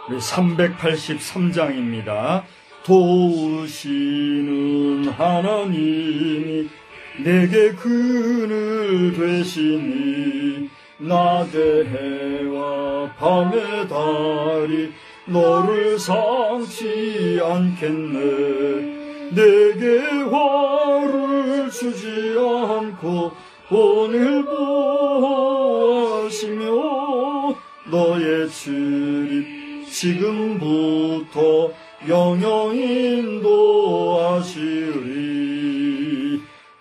우리 383장입니다. 도우시는 하나님이 내게 그늘 되시니 낮의 해와 밤의 달이 너를 상치 않겠네. 내게 화를 주지 않고 오늘 보호하시며 너의 출입 지금부터 영영 인도하시리.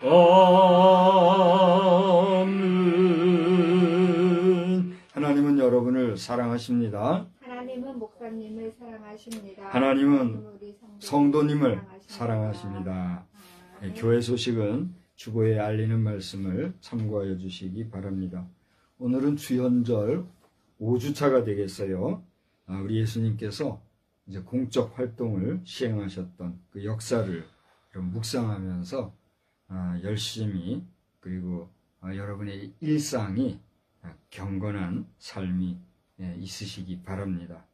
아멘. 하나님은 여러분을 사랑하십니다. 하나님은 목사님을 사랑하십니다. 하나님은 성도님을 사랑하십니다. 네, 교회 소식은 주보에 알리는 말씀을 참고하여 주시기 바랍니다. 오늘은 주현절 5주차가 되겠어요. 우리 예수님께서 이제 공적 활동을 시행하셨던 그 역사를 좀 묵상하면서 열심히, 그리고 여러분의 일상이 경건한 삶이 있으시기 바랍니다.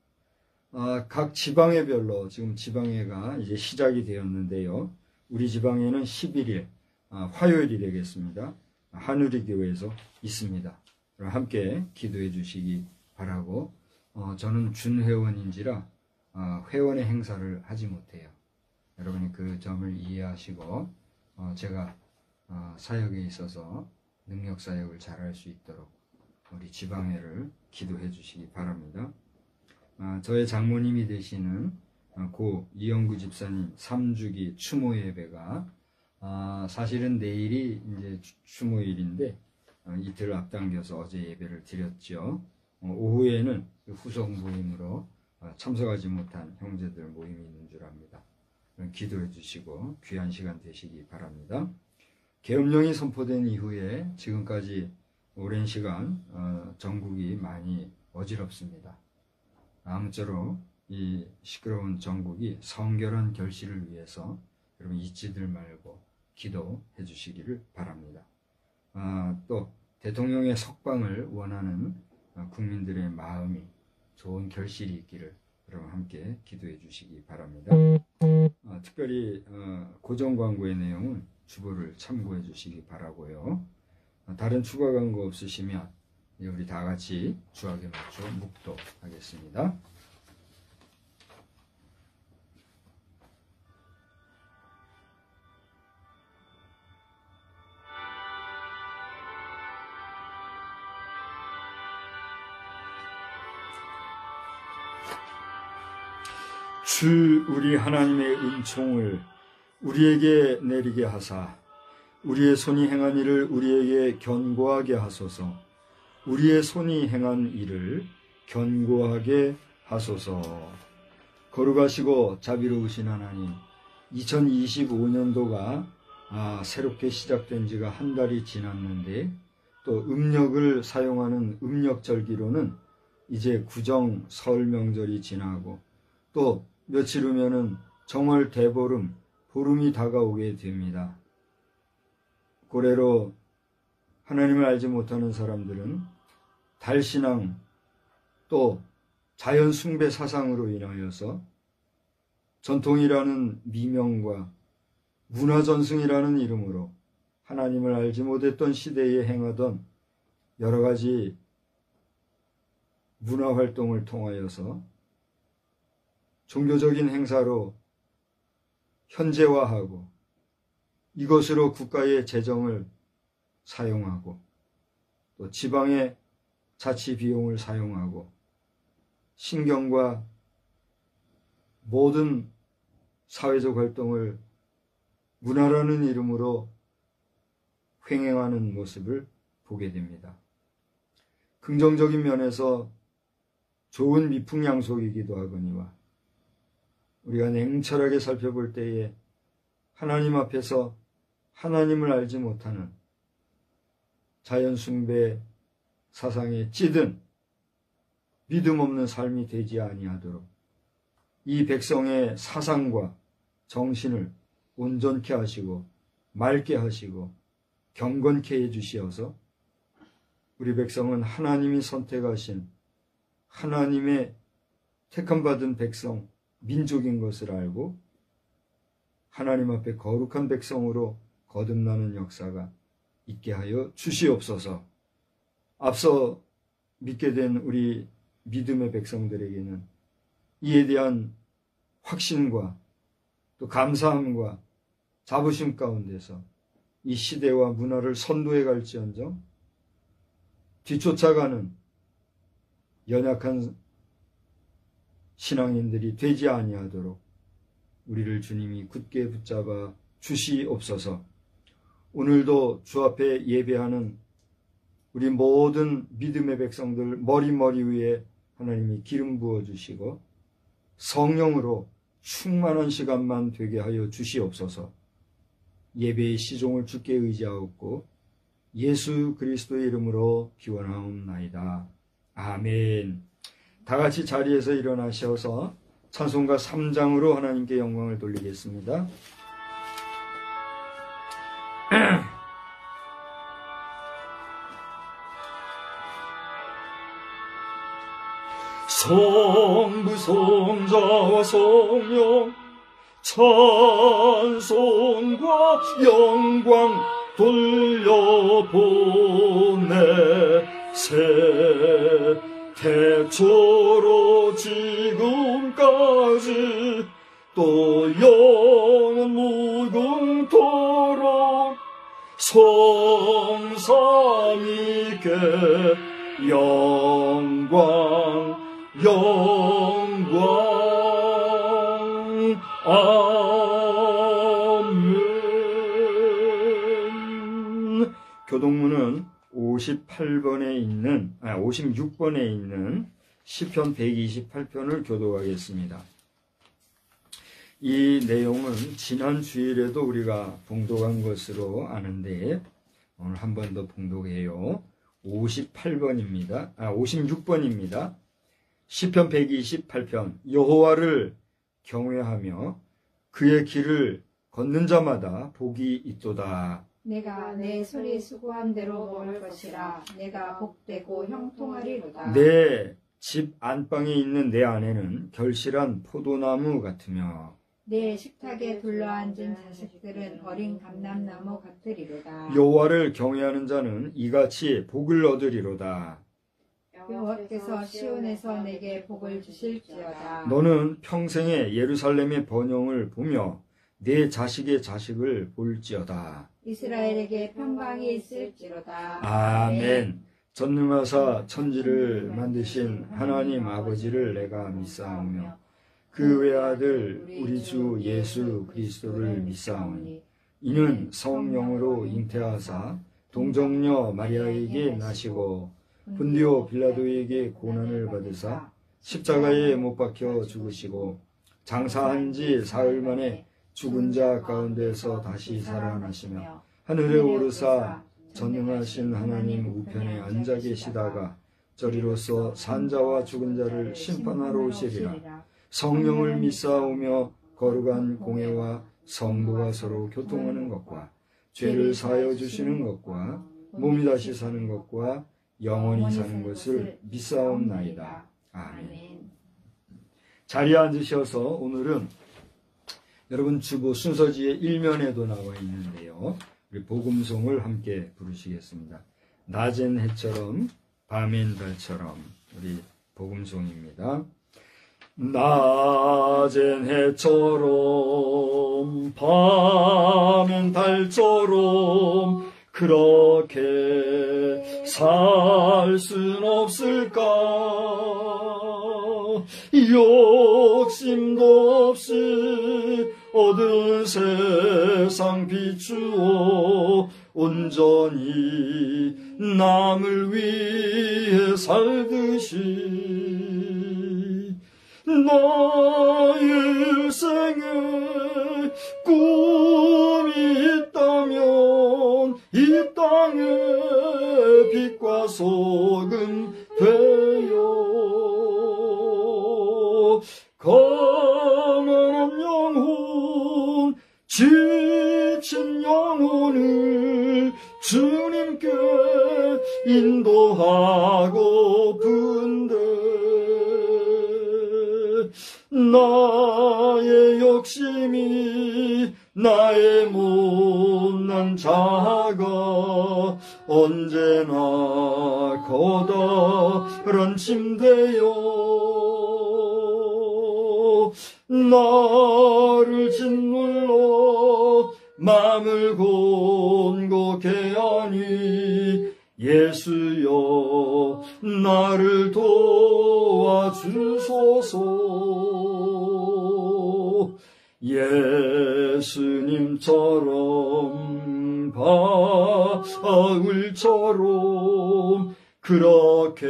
각 지방회별로 지금 지방회가 이제 시작이 되었는데요. 우리 지방회는 11일 화요일이 되겠습니다. 한우리교회에서 있습니다. 그럼 함께 기도해 주시기 바라고, 저는 준회원인지라 회원의 행사를 하지 못해요. 여러분이 그 점을 이해하시고 제가 사역에 있어서 능력 사역을 잘할 수 있도록 우리 지방회를 기도해 주시기 바랍니다. 저의 장모님이 되시는 고 이영구 집사님 3주기 추모 예배가 사실은 내일이 이제 추모일인데 이틀 앞당겨서 어제 예배를 드렸죠. 오후에는 후속 모임으로 참석하지 못한 형제들 모임이 있는 줄 압니다. 기도해 주시고 귀한 시간 되시기 바랍니다. 계엄령이 선포된 이후에 지금까지 오랜 시간 전국이 많이 어지럽습니다. 아무쪼록 이 시끄러운 전국이 성결한 결실을 위해서 여러분 잊지들 말고 기도해 주시기를 바랍니다. 또 대통령의 석방을 원하는 국민들의 마음이 좋은 결실이 있기를 여러분 함께 기도해 주시기 바랍니다. 특별히 고정 광고의 내용은 주보를 참고해 주시기 바라고요. 다른 추가 광고 없으시면 우리 다 같이 주악에 맞춰 묵도하겠습니다. 주 우리 하나님의 은총을 우리에게 내리게 하사 우리의 손이 행한 일을 우리에게 견고하게 하소서. 우리의 손이 행한 일을 견고하게 하소서. 거룩하시고 자비로우신 하나님, 2025년도가 새롭게 시작된 지가 한 달이 지났는데 또 음력을 사용하는 음력절기로는 이제 구정 설 명절이 지나고 또 며칠 후면은 정월 대보름, 보름이 다가오게 됩니다. 고래로 하나님을 알지 못하는 사람들은 달신앙 또 자연 숭배 사상으로 인하여서 전통이라는 미명과 문화전승이라는 이름으로 하나님을 알지 못했던 시대에 행하던 여러 가지 문화활동을 통하여서 종교적인 행사로 현재화하고 이것으로 국가의 재정을 사용하고 또 지방의 자치 비용을 사용하고 신경과 모든 사회적 활동을 문화라는 이름으로 횡행하는 모습을 보게 됩니다. 긍정적인 면에서 좋은 미풍양속이기도 하거니와 우리가 냉철하게 살펴볼 때에 하나님 앞에서 하나님을 알지 못하는 자연숭배 사상에 찌든 믿음 없는 삶이 되지 아니하도록 이 백성의 사상과 정신을 온전케 하시고 맑게 하시고 경건케 해주시어서 우리 백성은 하나님이 선택하신 하나님의 택함받은 백성, 민족인 것을 알고 하나님 앞에 거룩한 백성으로 거듭나는 역사가 있게 하여 주시옵소서. 앞서 믿게 된 우리 믿음의 백성들에게는 이에 대한 확신과 또 감사함과 자부심 가운데서 이 시대와 문화를 선도해 갈지언정 뒤쫓아가는 연약한 신앙인들이 되지 아니하도록 우리를 주님이 굳게 붙잡아 주시옵소서. 오늘도 주 앞에 예배하는 우리 모든 믿음의 백성들 머리 위에 하나님이 기름 부어주시고 성령으로 충만한 시간만 되게 하여 주시옵소서. 예배의 시종을 주께 의지하옵고 예수 그리스도의 이름으로 기원하옵나이다. 아멘. 다 같이 자리에서 일어나셔서 찬송가 3장으로 하나님께 영광을 돌리겠습니다. 성부 성자와 성령 찬송과 영광 돌려보내 새 태초로 지금까지 또 영원 무궁토록 성삼위께 영광 아멘. 교동문은 56번에 있는 시편 128편을 교독하겠습니다. 이 내용은 지난 주일에도 우리가 봉독한 것으로 아는데 오늘 한 번 더 봉독해요. 56번입니다. 시편 128편. 여호와를 경외하며 그의 길을 걷는 자마다 복이 있도다. 내가 내 손이 수고한 대로 먹을 것이라. 내가 복되고 형통하리로다. 내 집 안방에 있는 내 아내는 결실한 포도나무 같으며 내 식탁에 둘러앉은 자식들은 어린 감람나무 같으리로다. 여호와를 경외하는 자는 이같이 복을 얻으리로다. 여호와께서 시온에서 내게 복을 주실지어다. 너는 평생에 예루살렘의 번영을 보며 내 자식의 자식을 볼지어다. 이스라엘에게 평강이 있을지로다. 아멘. 전능하사 천지를 만드신 하나님 아버지를 내가 믿사오며 그 외아들 우리 주 예수 그리스도를 믿사오니 이는 성령으로 잉태하사 동정녀 마리아에게 나시고 본디오 빌라도에게 고난을 받으사 십자가에 못 박혀 죽으시고 장사한 지 사흘 만에 죽은 자 가운데서 다시 살아나시며 하늘에 오르사 전능하신 하나님 우편에 앉아 계시다가 저리로서 산자와 죽은 자를 심판하러 오시리라. 성령을 믿사오며 거룩한 공회와 성도가 서로 교통하는 것과 죄를 사하여 주시는 것과 몸이 다시 사는 것과 영원히 사는 것을 믿사옵나이다. 아멘. 자리에 앉으셔서 오늘은 여러분 주보 순서지의 1면에도 나와 있는데요. 우리 복음송을 함께 부르시겠습니다. 낮엔 해처럼 밤엔 달처럼 우리 복음송입니다. 낮엔 해처럼 밤엔 달처럼 그렇게 살 순 없을까? 욕심도 없이 얻은 세상 비추어 온전히 남을 위해 살듯이 나의 일생에 꿈이 있다면 이 땅에 빛과 소금 되어 가난한 영혼 지친 영혼을 주님께 인도하고픈데 나의 욕심이 나의 못난 자가 언제나 커다란 침대요 나를 짓눌러 맘을 곤곡해 하니 예수여 나를 도와주소서. 예수님처럼 바울처럼 그렇게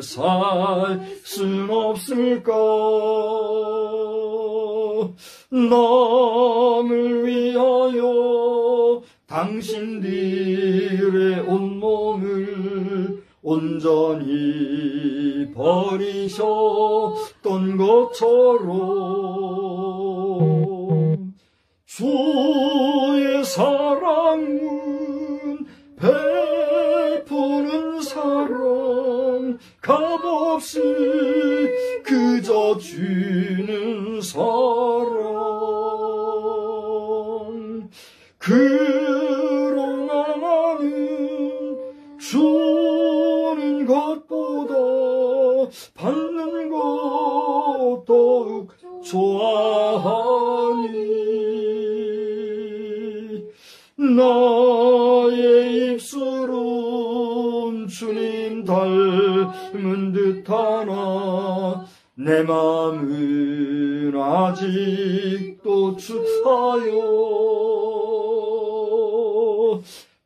살 순 없을까? 남을 위하여 당신들의 온몸을 온전히 버리셨던 것처럼 주의 사랑은 베푸는 사랑 값없이 그저 주는 사랑 그러나 나는 주는 것보다 받는 것 더욱 좋아하니 나의 입술은 주님 닮은 듯하나 내 마음은 아직도 추하여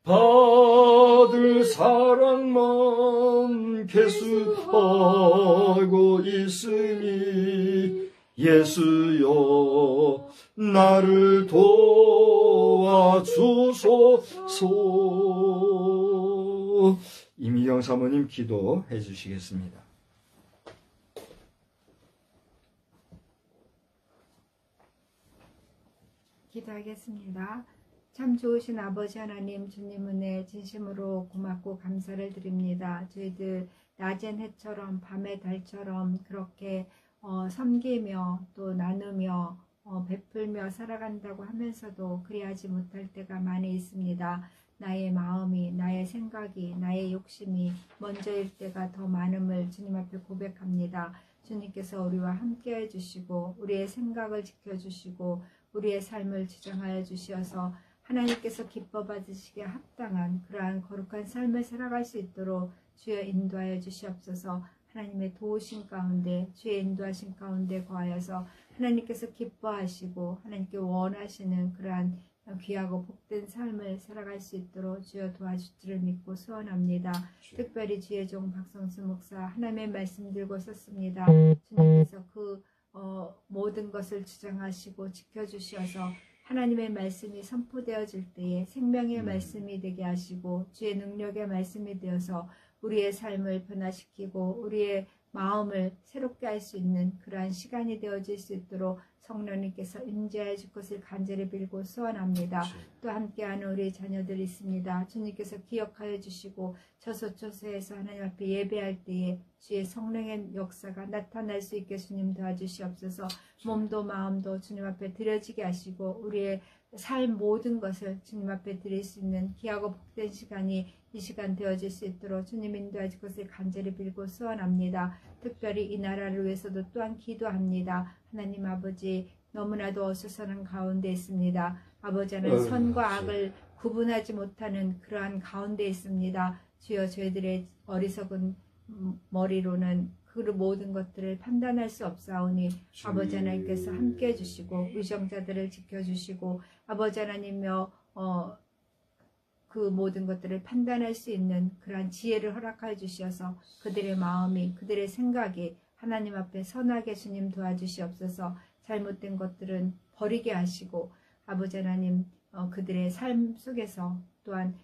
받을 사랑만 계속하고 있으니 예수여 나를 도와주소서. 이미경 사모님 기도해 주시겠습니다. 기도하겠습니다. 참 좋으신 아버지 하나님, 주님 은혜 진심으로 고맙고 감사를 드립니다. 저희들 낮엔 해처럼 밤의 달처럼 그렇게 섬기며 또 나누며 베풀며 살아간다고 하면서도 그리하지 못할 때가 많이 있습니다. 나의 마음이, 나의 생각이, 나의 욕심이 먼저일 때가 더 많음을 주님 앞에 고백합니다. 주님께서 우리와 함께 해주시고 우리의 생각을 지켜주시고 우리의 삶을 지정하여 주시어서 하나님께서 기뻐 받으시기에 합당한 그러한 거룩한 삶을 살아갈 수 있도록 주여 인도하여 주시옵소서. 하나님의 도우심 가운데 주의 인도하심 가운데 거하여서 하나님께서 기뻐하시고 하나님께 원하시는 그러한 귀하고 복된 삶을 살아갈 수 있도록 주여 도와줄 줄을 믿고 소원합니다. 특별히 주의 종 박성수 목사 하나님의 말씀 들고 섰습니다. 주님께서 그 모든 것을 주장하시고 지켜주셔서 하나님의 말씀이 선포되어질 때에 생명의 말씀이 되게 하시고 주의 능력의 말씀이 되어서 우리의 삶을 변화시키고 우리의 마음을 새롭게 할 수 있는 그러한 시간이 되어질 수 있도록 성령님께서 임재하여 줄 것을 간절히 빌고 소원합니다. 또 함께하는 우리 자녀들이 있습니다. 주님께서 기억하여 주시고 저소초소에서 하나님 앞에 예배할 때에 주의 성령의 역사가 나타날 수 있게 주님 도와주시옵소서. 몸도 마음도 주님 앞에 드려지게 하시고 우리의 삶 모든 것을 주님 앞에 드릴 수 있는 귀하고 복된 시간이 이 시간 되어질 수 있도록 주님 인도하실 것을 간절히 빌고 소원합니다. 특별히 이 나라를 위해서도 또한 기도합니다. 하나님 아버지 너무나도 어수선한 가운데 있습니다. 아버지 하나님 선과 악을 구분하지 못하는 그러한 가운데 있습니다. 주여 저희들의 어리석은 머리로는 그 모든 것들을 판단할 수 없사오니 아버지 하나님께서 함께해 주시고 의정자들을 지켜주시고 아버지 하나님여 그 모든 것들을 판단할 수 있는 그러한 지혜를 허락하여 주시어서 그들의 마음이 그들의 생각이 하나님 앞에 선하게 주님 도와주시옵소서. 잘못된 것들은 버리게 하시고 아버지 하나님 그들의 삶 속에서 또한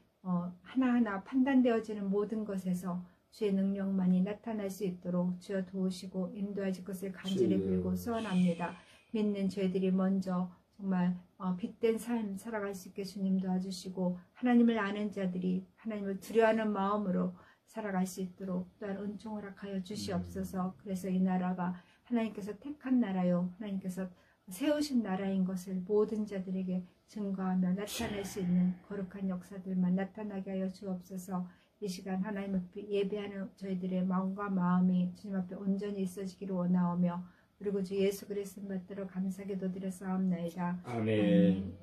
하나하나 판단되어지는 모든 것에서 주의 능력만이 나타날 수 있도록 주여 도우시고 인도하실 것을 간절히 빌고 소원합니다. 믿는 저희들이 먼저 정말 빛된 삶 살아갈 수 있게 주님 도와주시고 하나님을 아는 자들이 하나님을 두려워하는 마음으로 살아갈 수 있도록 또한 은총을 허락하여 주시옵소서. 그래서 이 나라가 하나님께서 택한 나라요 하나님께서 세우신 나라인 것을 모든 자들에게 증거하며 나타낼 수 있는 거룩한 역사들만 나타나게 하여 주옵소서. 이 시간 하나님 앞에 예배하는 저희들의 마음과 마음이 주님 앞에 온전히 있어지기를 원하오며 그리고 주 예수 그리스도 받들어 감사 기도드려 싸움나이다. 아멘.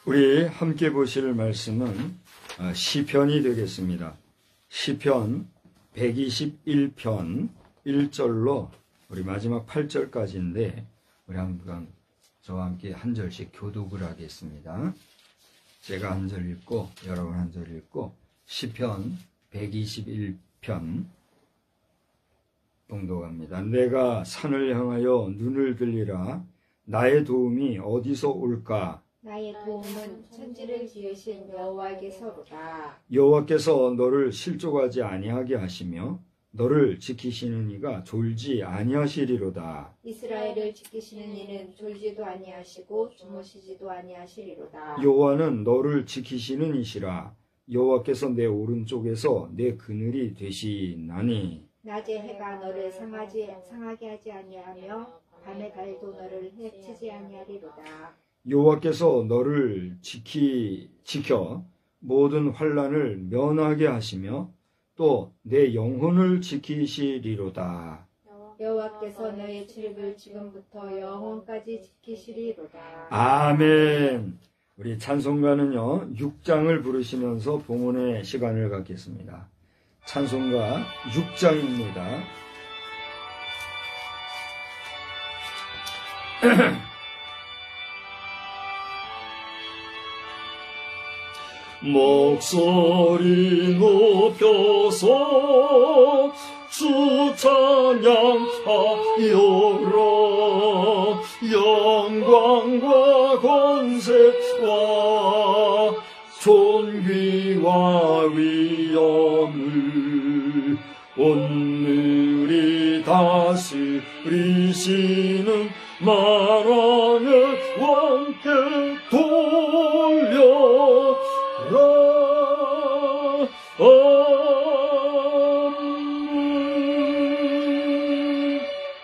우리 함께 보실 말씀은 시편이 되겠습니다. 시편 121편 1절로 우리 마지막 8절까지인데 우리 한번 저와 함께 한 절씩 교독을 하겠습니다. 제가 한 절 읽고 여러분 한 절 읽고 시편 121편 봉독합니다. 내가 산을 향하여 눈을 들리라. 나의 도움이 어디서 올까? 나의 도움은 천지를 지으신 여호와께서로다. 여호와께서 너를 실족하지 아니하게 하시며 너를 지키시는 이가 졸지 아니하시리로다. 이스라엘을 지키시는 이는 졸지도 아니하시고 주무시지도 아니하시리로다. 여호와는 너를 지키시는 이시라. 여호와께서 내 오른쪽에서 내 그늘이 되시나니. 낮에 해가 너를 상하게 하지 아니하며 밤에 달도 너를 해치지 아니하리로다. 여호와께서 너를 지켜 모든 환난을 면하게 하시며 또 내 영혼을 지키시리로다. 여호와께서 너의 출입을 지금부터 영혼까지 지키시리로다. 아멘. 우리 찬송가는요 6장을 부르시면서 봉헌의 시간을 갖겠습니다. 찬송가 6장입니다. 목소리 높여서 주 찬양하여라. 영광과 권세와 존귀와 위엄을 온누리 다스리시는 만왕의 왕께 돌려라.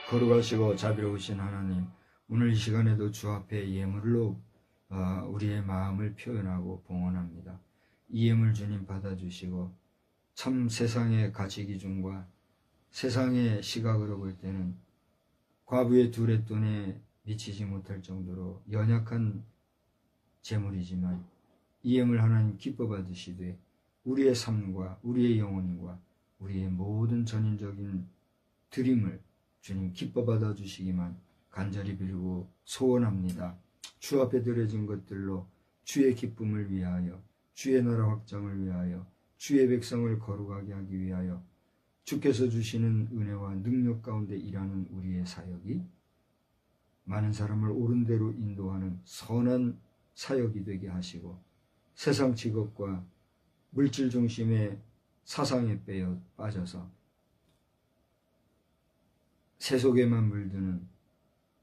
거룩하시고 자비로우신 하나님, 오늘 이 시간에도 주 앞에 예물로 우리의 마음을 표현하고 봉헌합니다. 이 예물 주님 받아주시고 참 세상의 가치 기준과 세상의 시각으로 볼 때는 과부의 두레돈에 미치지 못할 정도로 연약한 재물이지만 이 예물 하나님 기뻐 받으시되 우리의 삶과 우리의 영혼과 우리의 모든 전인적인 드림을 주님 기뻐 받아주시기만 간절히 빌고 소원합니다. 주 앞에 드려진 것들로 주의 기쁨을 위하여, 주의 나라 확장을 위하여, 주의 백성을 거룩하게 하기 위하여 주께서 주시는 은혜와 능력 가운데 일하는 우리의 사역이 많은 사람을 옳은 대로 인도하는 선한 사역이 되게 하시고 세상 직업과 물질 중심의 사상에 빠져서 세속에만 물드는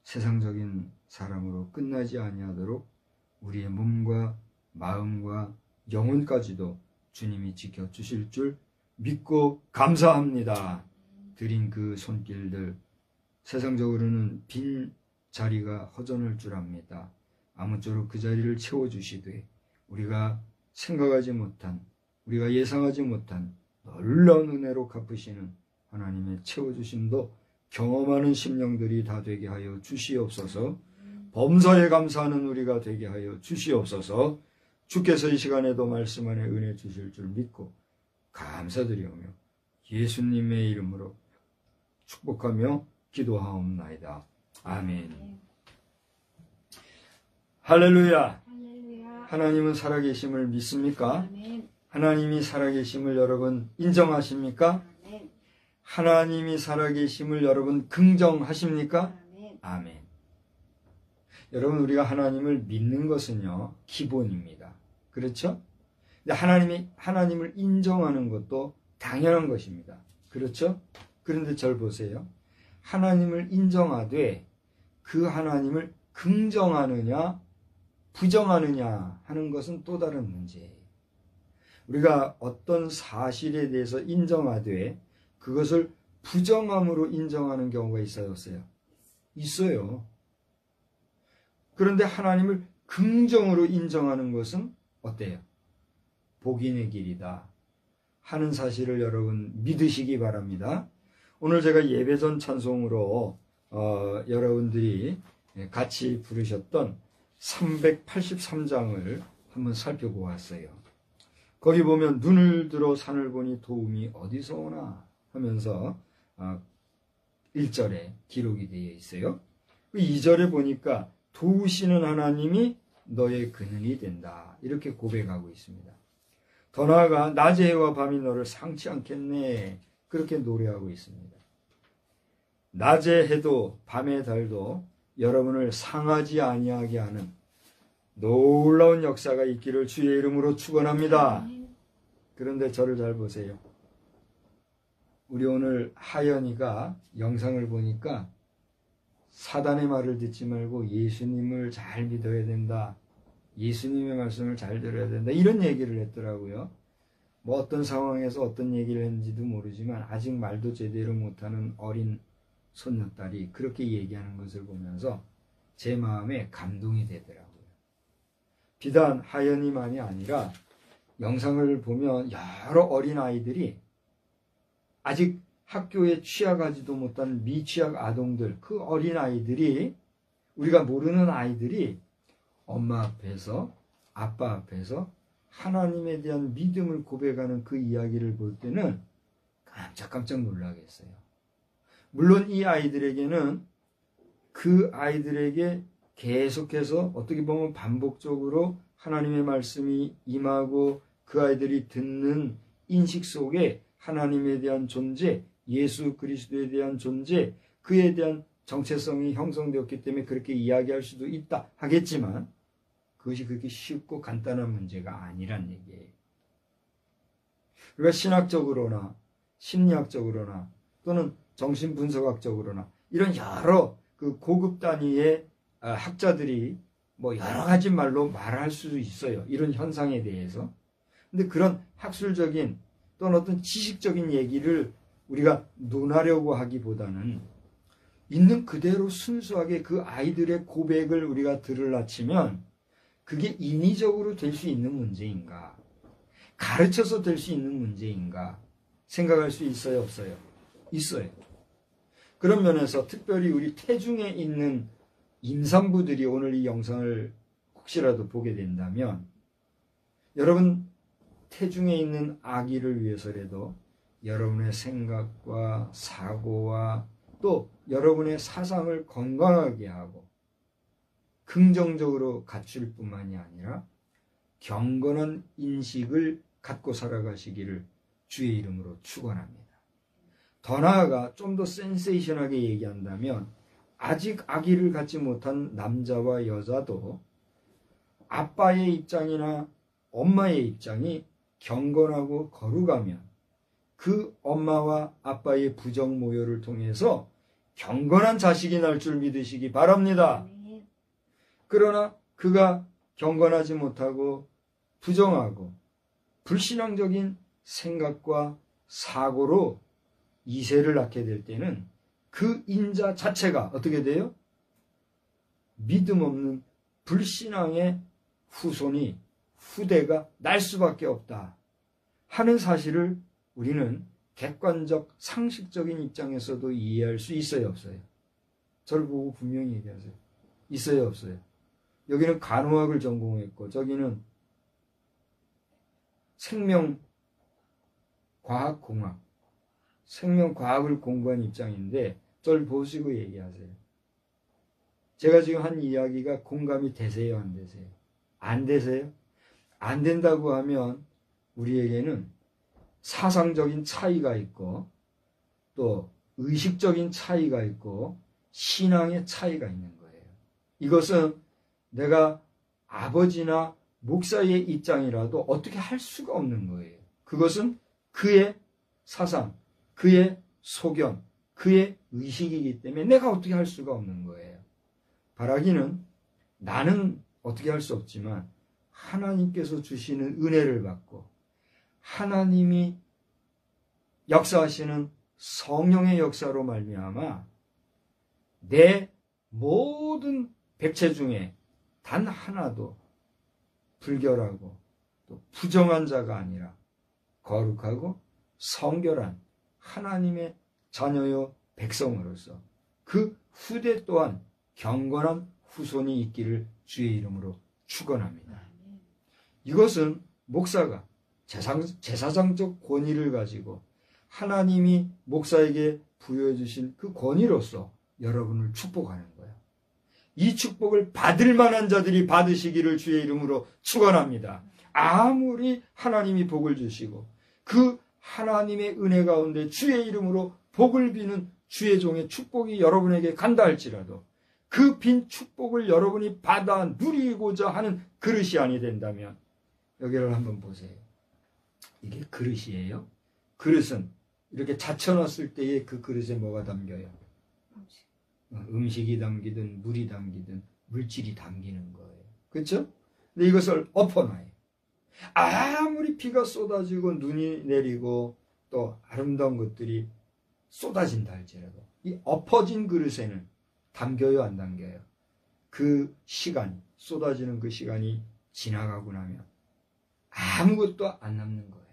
세상적인 사람으로 끝나지 아니하도록 우리의 몸과 마음과 영혼까지도 주님이 지켜주실 줄 믿고 감사합니다. 드린 그 손길들 세상적으로는 빈 자리가 허전할 줄 압니다. 아무쪼록 그 자리를 채워주시되 우리가 생각하지 못한, 우리가 예상하지 못한 놀라운 은혜로 갚으시는 하나님의 채워주심도 경험하는 심령들이 다 되게 하여 주시옵소서. 범사에 감사하는 우리가 되게 하여 주시옵소서. 주께서 이 시간에도 말씀 안에 은혜 주실 줄 믿고 감사드리오며 예수님의 이름으로 축복하며 기도하옵나이다. 아멘. 할렐루야. 하나님은 살아계심을 믿습니까? 아멘. 하나님이 살아계심을 여러분 인정하십니까? 아멘. 하나님이 살아계심을 여러분 긍정하십니까? 아멘. 아멘. 여러분, 우리가 하나님을 믿는 것은요, 기본입니다. 그렇죠? 근데 하나님을 인정하는 것도 당연한 것입니다. 그렇죠? 그런데 절 보세요. 하나님을 인정하되 그 하나님을 긍정하느냐 부정하느냐 하는 것은 또 다른 문제예요. 우리가 어떤 사실에 대해서 인정하되 그것을 부정함으로 인정하는 경우가 있어요, 없어요? 있어요. 그런데 하나님을 긍정으로 인정하는 것은 어때요? 복인의 길이다 하는 사실을 여러분 믿으시기 바랍니다. 오늘 제가 예배전 찬송으로 여러분들이 같이 부르셨던 383장을 한번 살펴보았어요. 거기 보면 눈을 들어 산을 보니 도움이 어디서 오나 하면서 1절에 기록이 되어 있어요. 2절에 보니까 도우시는 하나님이 너의 근원이 된다, 이렇게 고백하고 있습니다. 더 나아가 낮의 해와 밤이 너를 상치 않겠네, 그렇게 노래하고 있습니다. 낮의 해도 밤의 달도 여러분을 상하지 아니하게 하는 놀라운 역사가 있기를 주의 이름으로 축원합니다. 그런데 저를 잘 보세요. 우리 오늘 하연이가 영상을 보니까 사단의 말을 듣지 말고 예수님을 잘 믿어야 된다, 예수님의 말씀을 잘 들어야 된다, 이런 얘기를 했더라고요. 뭐 어떤 상황에서 어떤 얘기를 했는지도 모르지만 아직 말도 제대로 못하는 어린 손녀딸이 그렇게 얘기하는 것을 보면서 제 마음에 감동이 되더라고요. 비단 하연이만이 아니라 영상을 보면 여러 어린아이들이 아직 학교에 취학하지도 못한 미취학 아동들, 그 어린아이들이, 우리가 모르는 아이들이 엄마 앞에서, 아빠 앞에서 하나님에 대한 믿음을 고백하는 그 이야기를 볼 때는 깜짝깜짝 놀라겠어요. 물론 이 아이들에게는 그 아이들에게 계속해서 어떻게 보면 반복적으로 하나님의 말씀이 임하고 그 아이들이 듣는 인식 속에 하나님에 대한 존재, 예수 그리스도에 대한 존재, 그에 대한 정체성이 형성되었기 때문에 그렇게 이야기할 수도 있다 하겠지만 그것이 그렇게 쉽고 간단한 문제가 아니란 얘기예요. 우리가 신학적으로나 심리학적으로나 또는 정신분석학적으로나 이런 여러 그 고급 단위의 학자들이 뭐 여러 가지 말로 말할 수 있어요, 이런 현상에 대해서. 근데 그런 학술적인 또는 어떤 지식적인 얘기를 우리가 논하려고 하기보다는 있는 그대로 순수하게 그 아이들의 고백을 우리가 들으려 치면 그게 인위적으로 될 수 있는 문제인가, 가르쳐서 될 수 있는 문제인가 생각할 수 있어요, 없어요? 있어요. 그런 면에서 특별히 우리 태중에 있는 임산부들이 오늘 이 영상을 혹시라도 보게 된다면 여러분 태중에 있는 아기를 위해서라도 여러분의 생각과 사고와 또 여러분의 사상을 건강하게 하고 긍정적으로 갖출 뿐만이 아니라 경건한 인식을 갖고 살아가시기를 주의 이름으로 축원합니다. 더 나아가 좀 더 센세이션하게 얘기한다면 아직 아기를 갖지 못한 남자와 여자도 아빠의 입장이나 엄마의 입장이 경건하고 거룩하면 그 엄마와 아빠의 부정 모여를 통해서 경건한 자식이 날 줄 믿으시기 바랍니다. 그러나 그가 경건하지 못하고 부정하고 불신앙적인 생각과 사고로 이세를 낳게 될 때는 그 인자 자체가 어떻게 돼요? 믿음 없는 불신앙의 후손이, 후대가 날 수밖에 없다 하는 사실을 우리는 객관적 상식적인 입장에서도 이해할 수 있어요, 없어요? 저를 보고 분명히 얘기하세요. 있어요, 없어요? 여기는 간호학을 전공했고 저기는 생명과학공학, 생명과학을 공부한 입장인데 저를 보시고 얘기하세요. 제가 지금 한 이야기가 공감이 되세요, 안 되세요? 안 되세요? 안 된다고 하면 우리에게는 사상적인 차이가 있고 또 의식적인 차이가 있고 신앙의 차이가 있는 거예요. 이것은 내가 아버지나 목사의 입장이라도 어떻게 할 수가 없는 거예요. 그것은 그의 사상, 그의 소견, 그의 의식이기 때문에 내가 어떻게 할 수가 없는 거예요. 바라기는 나는 어떻게 할 수 없지만 하나님께서 주시는 은혜를 받고 하나님이 역사하시는 성령의 역사로 말미암아 내 모든 백체 중에 단 하나도 불결하고 또 부정한 자가 아니라 거룩하고 성결한 하나님의 자녀요 백성으로서 그 후대 또한 경건한 후손이 있기를 주의 이름으로 축원합니다. 이것은 목사가 제사장적 권위를 가지고 하나님이 목사에게 부여해 주신 그 권위로서 여러분을 축복하는 거예요. 이 축복을 받을 만한 자들이 받으시기를 주의 이름으로 축원합니다. 아무리 하나님이 복을 주시고 그 하나님의 은혜 가운데 주의 이름으로 복을 비는 주의 종의 축복이 여러분에게 간다 할지라도 그 빈 축복을 여러분이 받아 누리고자 하는 그릇이 아니 된다면 여기를 한번 보세요. 이게 그릇이에요. 그릇은 이렇게 닫혀놨을 때에 그 그릇에 뭐가 담겨요? 음식이 담기든 물이 담기든 물질이 담기는 거예요. 그렇죠? 근데 이것을 엎어놔요. 아무리 비가 쏟아지고 눈이 내리고 또 아름다운 것들이 쏟아진다 할지라도 이 엎어진 그릇에는 담겨요, 안 담겨요? 그 시간, 쏟아지는 그 시간이 지나가고 나면 아무것도 안 남는 거예요.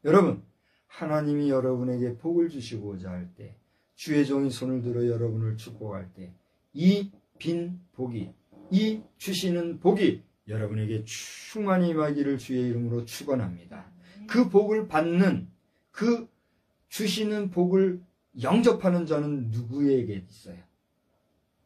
여러분, 하나님이 여러분에게 복을 주시고자 할 때, 주의 종이 손을 들어 여러분을 축복할 때, 이 빈 복이, 이 주시는 복이 여러분에게 충만히 임하기를 주의 이름으로 축원합니다. 그 복을 받는, 그 주시는 복을 영접하는 자는 누구에게 있어요?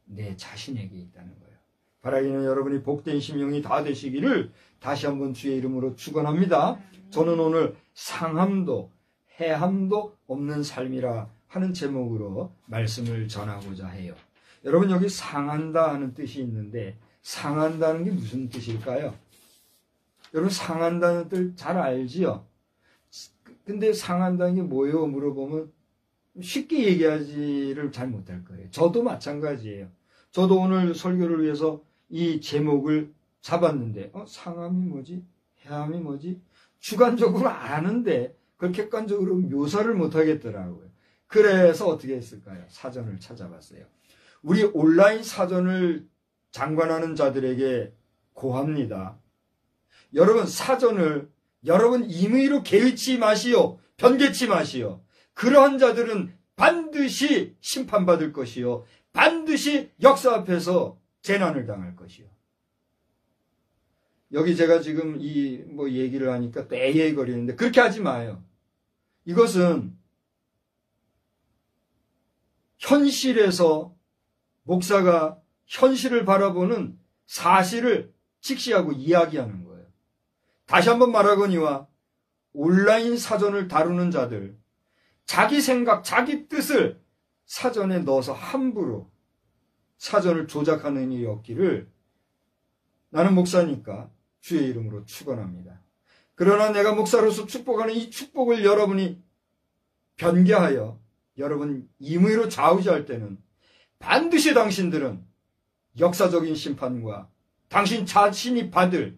내 자신에게 있다는 거예요. 바라기는 여러분이 복된 심령이 다 되시기를 다시 한번 주의 이름으로 축원합니다. 저는 오늘 상함도 해함도 없는 삶이라 하는 제목으로 말씀을 전하고자 해요. 여러분, 여기 상한다 하는 뜻이 있는데 상한다는 게 무슨 뜻일까요? 여러분, 상한다는 뜻 잘 알지요? 근데 상한다는 게 뭐예요? 물어보면 쉽게 얘기하지를 잘 못할 거예요. 저도 마찬가지예요. 저도 오늘 설교를 위해서 이 제목을 잡았는데 상함이 뭐지? 해함이 뭐지? 주관적으로 아는데 그걸 객관적으로 묘사를 못하겠더라고요. 그래서 어떻게 했을까요? 사전을 찾아봤어요. 우리 온라인 사전을 장관하는 자들에게 고합니다. 여러분, 사전을 여러분 임의로 개의치 마시오. 변개치 마시오. 그러한 자들은 반드시 심판받을 것이요. 반드시 역사 앞에서 재난을 당할 것이요. 여기 제가 지금 얘기를 하니까 또 에이거리는데 그렇게 하지 마요. 이것은 현실에서 목사가 현실을 바라보는 사실을 직시하고 이야기하는 거예요. 다시 한번 말하거니와 온라인 사전을 다루는 자들, 자기 생각, 자기 뜻을 사전에 넣어서 함부로 사전을 조작하는 일이 없기를 나는 목사니까 주의 이름으로 축원합니다. 그러나 내가 목사로서 축복하는 이 축복을 여러분이 변개하여 여러분 임의로 좌우지할 때는 반드시 당신들은 역사적인 심판과 당신 자신이 받을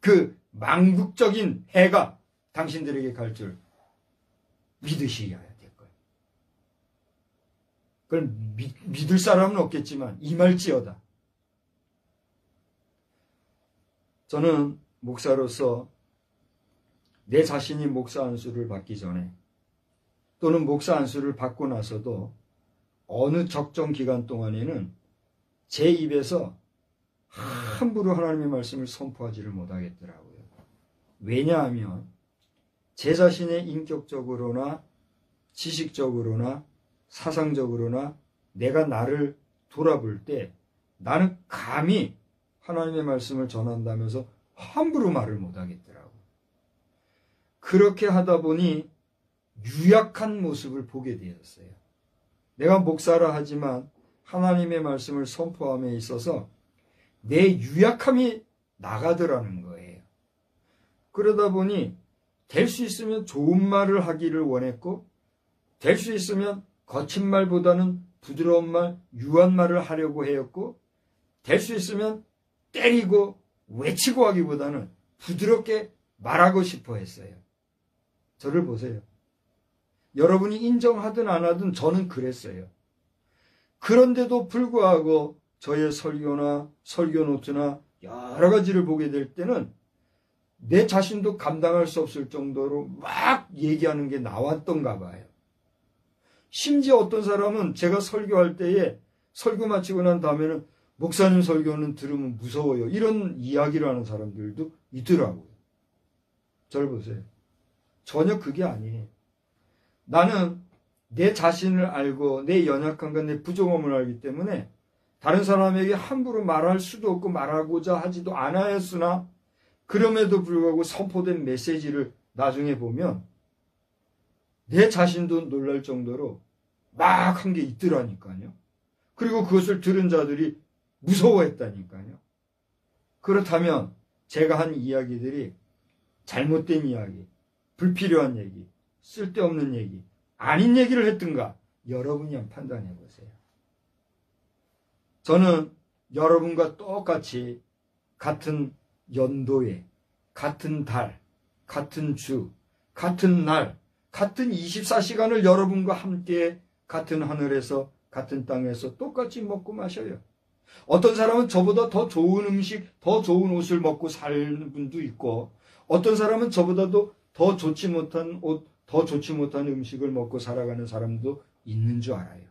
그 망국적인 해가 당신들에게 갈 줄 믿으셔야 될 거예요. 그걸 믿을 사람은 없겠지만 임할지어다. 저는 목사로서 내 자신이 목사 안수를 받기 전에 또는 목사 안수를 받고 나서도 어느 적정 기간 동안에는 제 입에서 함부로 하나님의 말씀을 선포하지를 못하겠더라고요. 왜냐하면 제 자신의 인격적으로나 지식적으로나 사상적으로나 내가 나를 돌아볼 때 나는 감히 하나님의 말씀을 전한다면서 함부로 말을 못하겠더라고요. 그렇게 하다 보니 유약한 모습을 보게 되었어요. 내가 목사라 하지만 하나님의 말씀을 선포함에 있어서 내 유약함이 나가더라는 거예요. 그러다 보니 될 수 있으면 좋은 말을 하기를 원했고, 될 수 있으면 거친 말보다는 부드러운 말, 유한 말을 하려고 하였고, 될 수 있으면 때리고 외치고 하기보다는 부드럽게 말하고 싶어 했어요. 저를 보세요. 여러분이 인정하든 안 하든 저는 그랬어요. 그런데도 불구하고 저의 설교나 설교 노트나 여러 가지를 보게 될 때는 내 자신도 감당할 수 없을 정도로 막 얘기하는 게 나왔던가 봐요. 심지어 어떤 사람은 제가 설교할 때에 설교 마치고 난 다음에는 목사님 설교는 들으면 무서워요, 이런 이야기를 하는 사람들도 있더라고요. 저를 보세요. 전혀 그게 아니에요. 나는 내 자신을 알고 내 연약함과 내 부족함을 알기 때문에 다른 사람에게 함부로 말할 수도 없고 말하고자 하지도 않았으나, 그럼에도 불구하고 선포된 메시지를 나중에 보면 내 자신도 놀랄 정도로 막 한 게 있더라니까요. 그리고 그것을 들은 자들이 무서워했다니까요. 그렇다면 제가 한 이야기들이 잘못된 이야기, 불필요한 얘기, 쓸데없는 얘기, 아닌 얘기를 했든가 여러분이 한번 판단해 보세요. 저는 여러분과 똑같이 같은 연도에, 같은 달, 같은 주, 같은 날, 같은 24시간을 여러분과 함께 같은 하늘에서, 같은 땅에서 똑같이 먹고 마셔요. 어떤 사람은 저보다 더 좋은 음식, 더 좋은 옷을 먹고 사는 분도 있고, 어떤 사람은 저보다도 더 좋지 못한 옷, 더 좋지 못한 음식을 먹고 살아가는 사람도 있는 줄 알아요.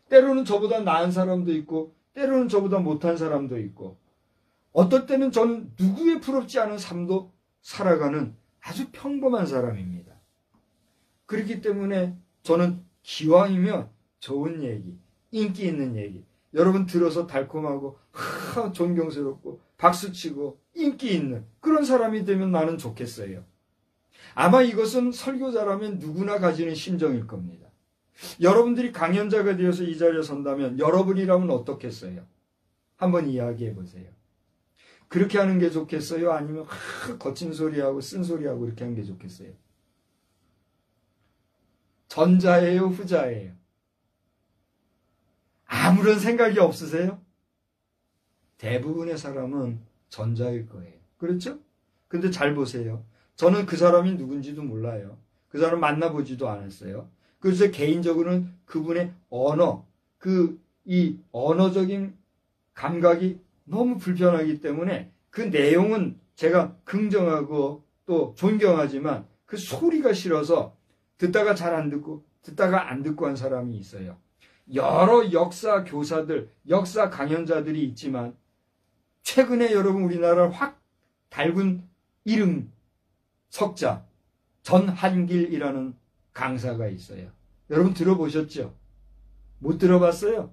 때로는 저보다 나은 사람도 있고, 때로는 저보다 못한 사람도 있고, 어떨 때는 저는 누구의 부럽지 않은 삶도 살아가는 아주 평범한 사람입니다. 그렇기 때문에 저는 기왕이면 좋은 얘기, 인기 있는 얘기, 여러분 들어서 달콤하고 존경스럽고 박수치고 인기 있는 그런 사람이 되면 나는 좋겠어요. 아마 이것은 설교자라면 누구나 가지는 심정일 겁니다. 여러분들이 강연자가 되어서 이 자리에 선다면 여러분이라면 어떻겠어요? 한번 이야기해 보세요. 그렇게 하는 게 좋겠어요? 아니면 거친 소리하고 쓴소리하고 이렇게 하는 게 좋겠어요? 전자예요? 후자예요? 아무런 생각이 없으세요? 대부분의 사람은 전자일 거예요. 그렇죠? 근데 잘 보세요. 저는 그 사람이 누군지도 몰라요. 그 사람 만나보지도 않았어요. 그래서 개인적으로는 그분의 언어, 이 언어적인 감각이 너무 불편하기 때문에 그 내용은 제가 긍정하고 또 존경하지만 그 소리가 싫어서 듣다가 잘 안 듣고 듣다가 안 듣고 한 사람이 있어요. 여러 역사 교사들, 역사 강연자들이 있지만 최근에 여러분 우리나라를 확 달군 이름 석자 전한길이라는 강사가 있어요. 여러분 들어보셨죠? 못 들어봤어요?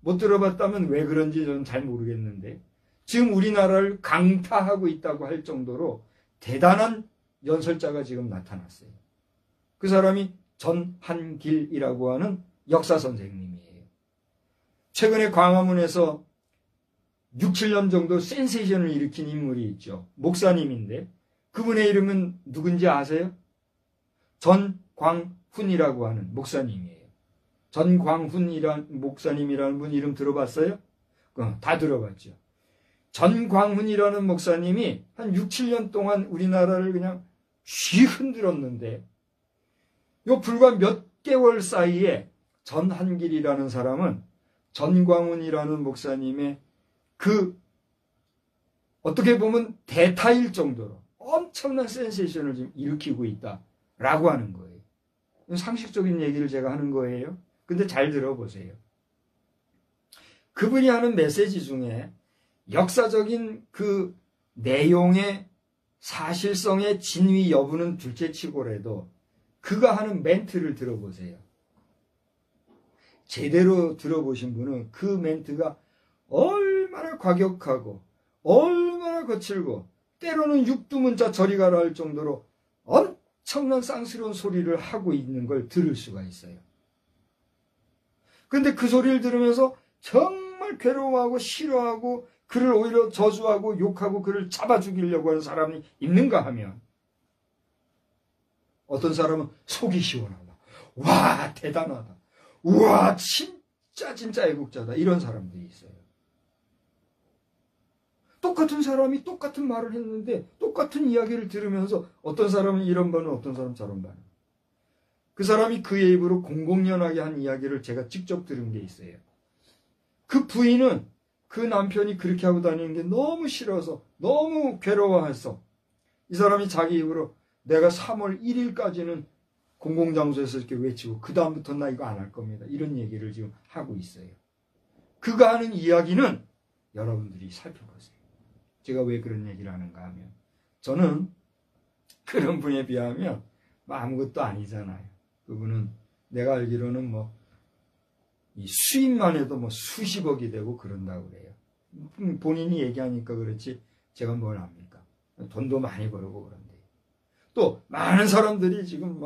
못 들어봤다면 왜 그런지 저는 잘 모르겠는데 지금 우리나라를 강타하고 있다고 할 정도로 대단한 연설자가 지금 나타났어요. 그 사람이 전한길이라고 하는 역사 선생님이에요. 최근에 광화문에서 6, 7년 정도 센세이션을 일으킨 인물이 있죠. 목사님인데 그분의 이름은 누군지 아세요? 전광훈이라고 하는 목사님이에요. 전광훈이란 목사님이라는 분 이름 들어봤어요? 다 들어봤죠. 전광훈이라는 목사님이 한 6, 7년 동안 우리나라를 그냥 쥐 흔들었는데 요 불과 몇 개월 사이에 전한길이라는 사람은 전광훈이라는 목사님의 어떻게 보면 대타일 정도로 엄청난 센세이션을 지금 일으키고 있다라고 하는 거예요. 상식적인 얘기를 제가 하는 거예요. 근데 잘 들어보세요. 그분이 하는 메시지 중에 역사적인 그 내용의 사실성의 진위 여부는 둘째치고라도 그가 하는 멘트를 들어보세요. 제대로 들어보신 분은 그 멘트가 얼마나 과격하고 얼마나 거칠고 때로는 육두문자 저리 가라 할 정도로 엄청난 쌍스러운 소리를 하고 있는 걸 들을 수가 있어요. 근데 그 소리를 들으면서 정말 괴로워하고 싫어하고 그를 오히려 저주하고 욕하고 그를 잡아 죽이려고 하는 사람이 있는가 하면, 어떤 사람은 속이 시원하다. 와, 대단하다. 우와, 진짜 애국자다. 이런 사람들이 있어요. 똑같은 사람이 똑같은 말을 했는데 똑같은 이야기를 들으면서 어떤 사람은 이런 반응, 어떤 사람은 저런 반응. 그 사람이 그의 입으로 공공연하게 한 이야기를 제가 직접 들은 게 있어요. 그 부인은 그 남편이 그렇게 하고 다니는 게 너무 싫어서, 너무 괴로워해서 이 사람이 자기 입으로 내가 3월 1일까지는 공공장소에서 이렇게 외치고 그 다음부터 나 이거 안 할 겁니다. 이런 얘기를 지금 하고 있어요. 그가 하는 이야기는 여러분들이 살펴보세요. 제가 왜 그런 얘기를 하는가 하면, 저는 그런 분에 비하면 아무것도 아니잖아요. 그분은 내가 알기로는 이 수입만 해도 수십억이 되고 그런다고 그래요. 본인이 얘기하니까 그렇지 제가 뭘 압니까? 돈도 많이 벌고 그런데. 또 많은 사람들이 지금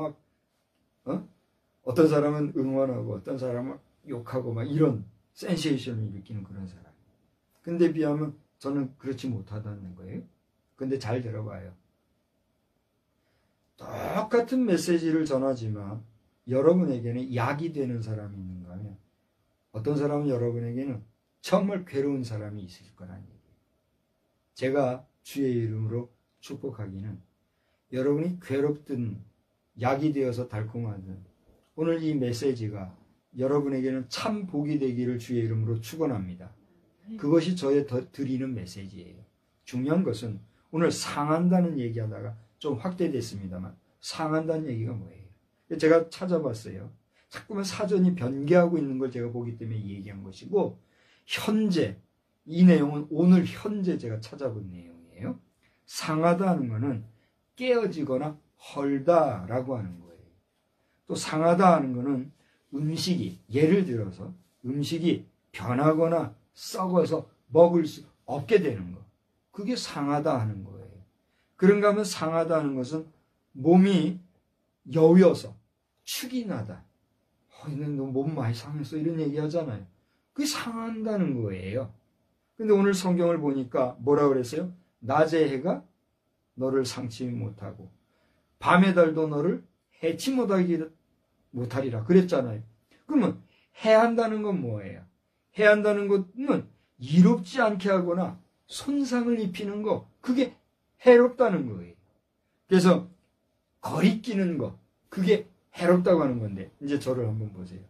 어떤 사람은 응원하고 어떤 사람은 욕하고 이런 센세이션을 일으키는 그런 사람. 근데 비하면 저는 그렇지 못하다는 거예요. 근데 잘 들어봐요. 똑같은 메시지를 전하지만 여러분에게는 약이 되는 사람이 있는가 하면, 어떤 사람은 여러분에게는 정말 괴로운 사람이 있을 거라는 얘기예요. 제가 주의 이름으로 축복하기는, 여러분이 괴롭든 약이 되어서 달콤하든 오늘 이 메시지가 여러분에게는 참 복이 되기를 주의 이름으로 축원합니다. 그것이 저의 드리는 메시지예요. 중요한 것은 오늘 상한다는 얘기하다가 좀 확대됐습니다만, 상한다는 얘기가 뭐예요? 제가 찾아봤어요. 자꾸만 사전이 변개하고 있는 걸 제가 보기 때문에 얘기한 것이고, 현재, 이 내용은 오늘 현재 제가 찾아본 내용이에요. 상하다 하는 것은 깨어지거나 헐다라고 하는 거예요. 또 상하다 하는 것은 음식이, 예를 들어서 음식이 변하거나 썩어서 먹을 수 없게 되는 것. 그게 상하다 하는 거예요. 그런가 하면 상하다 하는 것은 몸이 여위어서 축이 나다. 너 몸 많이 상했어. 이런 얘기 하잖아요. 그게 상한다는 거예요. 근데 오늘 성경을 보니까 뭐라 그랬어요? 낮의 해가 너를 상치 못하고 밤의 달도 너를 해치 못하리라 그랬잖아요. 그러면 해한다는 건 뭐예요? 해한다는 것은 이롭지 않게 하거나 손상을 입히는 거, 그게 해롭다는 거예요. 그래서 거리끼는 거, 그게 해롭다고 하는 건데, 이제 저를 한번 보세요.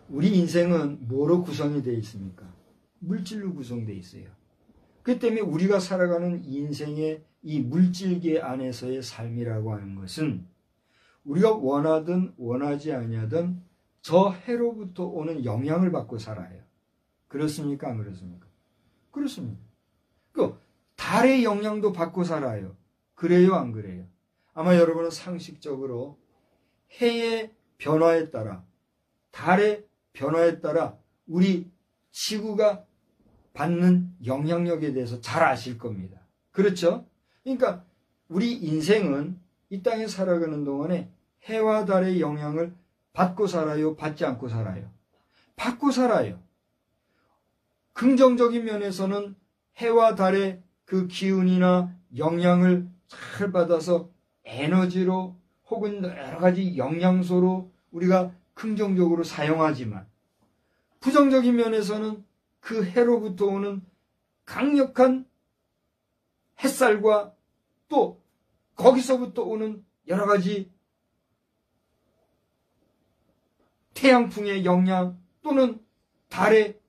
우리 인생은 뭐로 구성이 되어 있습니까? 물질로 구성되어 있어요. 그 때문에 우리가 살아가는 인생의 이 물질계 안에서의 삶이라고 하는 것은 우리가 원하든 원하지 아니하든 저 해로부터 오는 영향을 받고 살아요. 그렇습니까? 안 그렇습니까? 그렇습니다. 그 달의 영향도 받고 살아요. 그래요? 안 그래요? 아마 여러분은 상식적으로 해의 변화에 따라, 달의 변화에 따라 우리 지구가 받는 영향력에 대해서 잘 아실 겁니다. 그렇죠? 그러니까 우리 인생은 이 땅에 살아가는 동안에 해와 달의 영향을 받고 살아요? 받지 않고 살아요? 받고 살아요. 긍정적인 면에서는 해와 달의 그 기운이나 영향을 잘 받아서 에너지로 혹은 여러 가지 영양소로 우리가 긍정적으로 사용하지만, 부정적인 면에서는 그 해로부터 오는 강력한 햇살과 또 거기서부터 오는 여러 가지 태양풍의 영향 또는 달의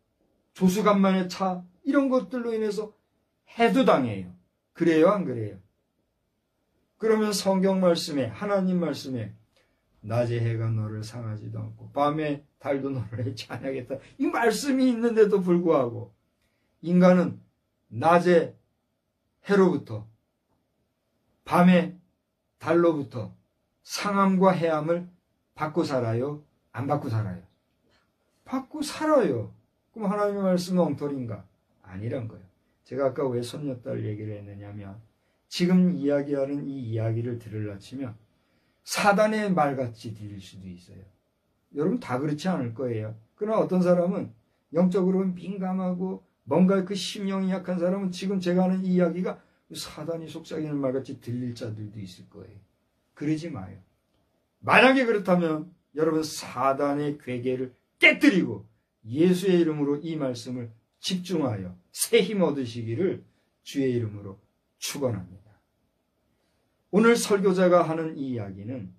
조수간만의 차, 이런 것들로 인해서 해도 당해요. 그래요? 안 그래요? 그러면 성경 말씀에, 하나님 말씀에 낮의 해가 너를 상하지도 않고 밤에 달도 너를 해치 아니하겠다, 이 말씀이 있는데도 불구하고 인간은 낮의 해로부터 밤의 달로부터 상함과 해함을 받고 살아요? 안 받고 살아요? 받고 살아요. 그럼 하나님의 말씀은 엉터리인가? 아니란 거예요. 제가 아까 왜 손녀딸 얘기를 했느냐면, 지금 이야기하는 이 이야기를 들으려 치면 사단의 말같이 들릴 수도 있어요. 여러분 다 그렇지 않을 거예요. 그러나 어떤 사람은 영적으로 민감하고 뭔가 그 심령이 약한 사람은 지금 제가 하는 이 이야기가 사단이 속삭이는 말같이 들릴 자들도 있을 거예요. 그러지 마요. 만약에 그렇다면 여러분 사단의 괴계를 깨뜨리고 예수의 이름으로 이 말씀을 집중하여 새 힘 얻으시기를 주의 이름으로 축원합니다. 오늘 설교자가 하는 이 이야기는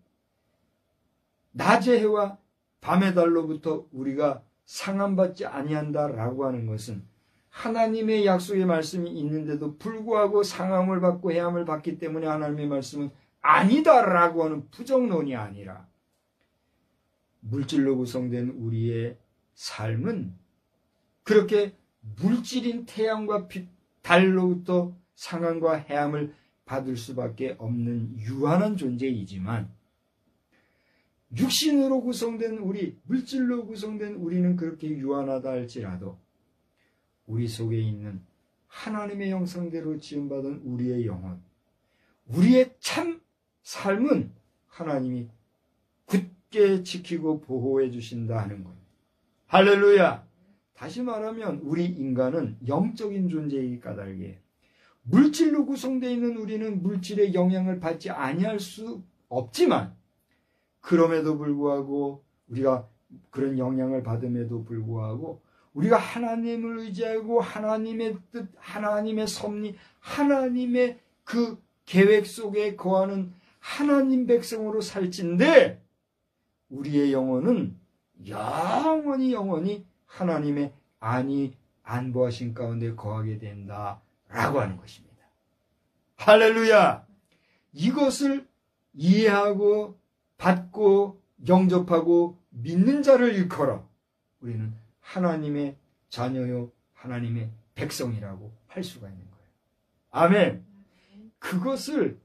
낮의 해와 밤의 달로부터 우리가 상함받지 아니한다라고 하는 것은 하나님의 약속의 말씀이 있는데도 불구하고 상함을 받고 해함을 받기 때문에 하나님의 말씀은 아니다라고 하는 부정론이 아니라 물질로 구성된 우리의 삶은 그렇게 물질인 태양과 빛, 달로부터 상함과 해함을 받을 수밖에 없는 유한한 존재이지만 육신으로 구성된 우리, 물질로 구성된 우리는 그렇게 유한하다 할지라도 우리 속에 있는 하나님의 형상대로 지음받은 우리의 영혼, 우리의 참 삶은 하나님이 굳게 지키고 보호해 주신다 하는 거예요. 할렐루야! 다시 말하면 우리 인간은 영적인 존재이기 까닭에 물질로 구성되어 있는 우리는 물질의 영향을 받지 아니할 수 없지만 그럼에도 불구하고 우리가 그런 영향을 받음에도 불구하고 우리가 하나님을 의지하고 하나님의 뜻, 하나님의 섭리, 하나님의 그 계획 속에 거하는 하나님 백성으로 살진데 우리의 영혼은 영원히 하나님의 안보하신 가운데 거하게 된다라고 하는 것입니다. 할렐루야! 이것을 이해하고 받고 영접하고 믿는 자를 일컬어 우리는 하나님의 자녀요 하나님의 백성이라고 할 수가 있는 거예요. 아멘. 그것을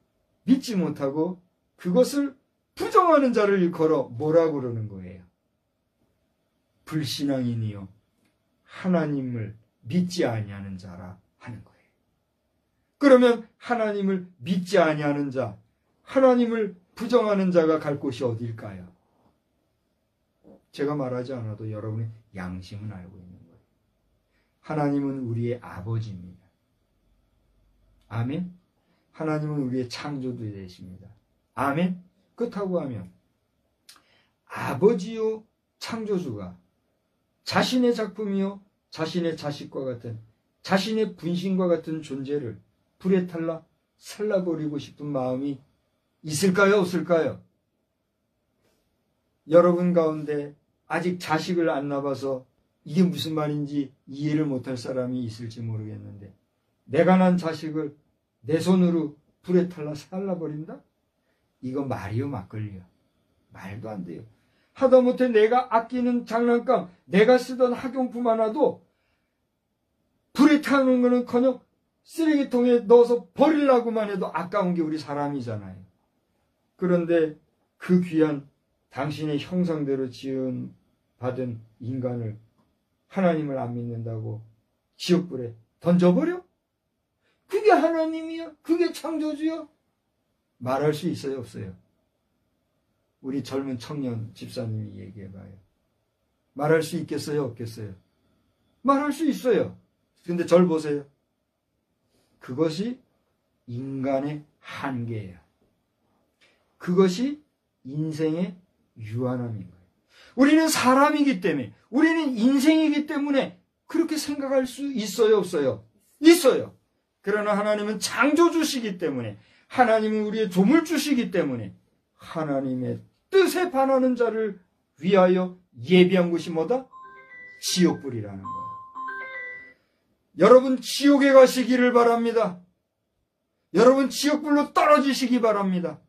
믿지 못하고 그것을 부정하는 자를 일컬어 뭐라고 그러는 거예요? 불신앙인이요 하나님을 믿지 아니하는 자라 하는 거예요. 그러면 하나님을 믿지 아니하는 자, 하나님을 부정하는 자가 갈 곳이 어딜까요? 제가 말하지 않아도 여러분의 양심은 알고 있는 거예요. 하나님은 우리의 아버지입니다. 아멘. 하나님은 우리의 창조주 되십니다. 아멘. 그렇다고 하면 아버지요 창조주가 자신의 작품이요 자신의 자식과 같은 자신의 분신과 같은 존재를 불에 탈라 살라버리고 싶은 마음이 있을까요? 없을까요? 여러분 가운데 아직 자식을 안 낳아서 이게 무슨 말인지 이해를 못할 사람이 있을지 모르겠는데 내가 난 자식을 내 손으로 불에 탈라 살라버린다? 이거 말이요 막걸리요. 말도 안 돼요. 하다못해 내가 아끼는 장난감, 내가 쓰던 학용품 하나도 불에 타는 거는커녕 쓰레기통에 넣어서 버리려고만 해도 아까운 게 우리 사람이잖아요. 그런데 그 귀한 당신의 형상대로 지은 받은 인간을 하나님을 안 믿는다고 지옥불에 던져버려? 그게 하나님이야? 그게 창조주야? 말할 수 있어요? 없어요? 우리 젊은 청년 집사님이 얘기해봐요. 말할 수 있겠어요? 없겠어요? 말할 수 있어요. 근데 절 보세요. 그것이 인간의 한계예요. 그것이 인생의 유한함인 거예요. 우리는 사람이기 때문에, 우리는 인생이기 때문에 그렇게 생각할 수 있어요? 없어요? 있어요. 그러나 하나님은 창조주시기 때문에, 하나님은 우리의 조물주시기 때문에 하나님의 뜻에 반하는 자를 위하여 예비한 곳이 뭐다? 지옥불이라는 거예요. 여러분 지옥에 가시기를 바랍니다. 여러분 지옥불로 떨어지시기 바랍니다.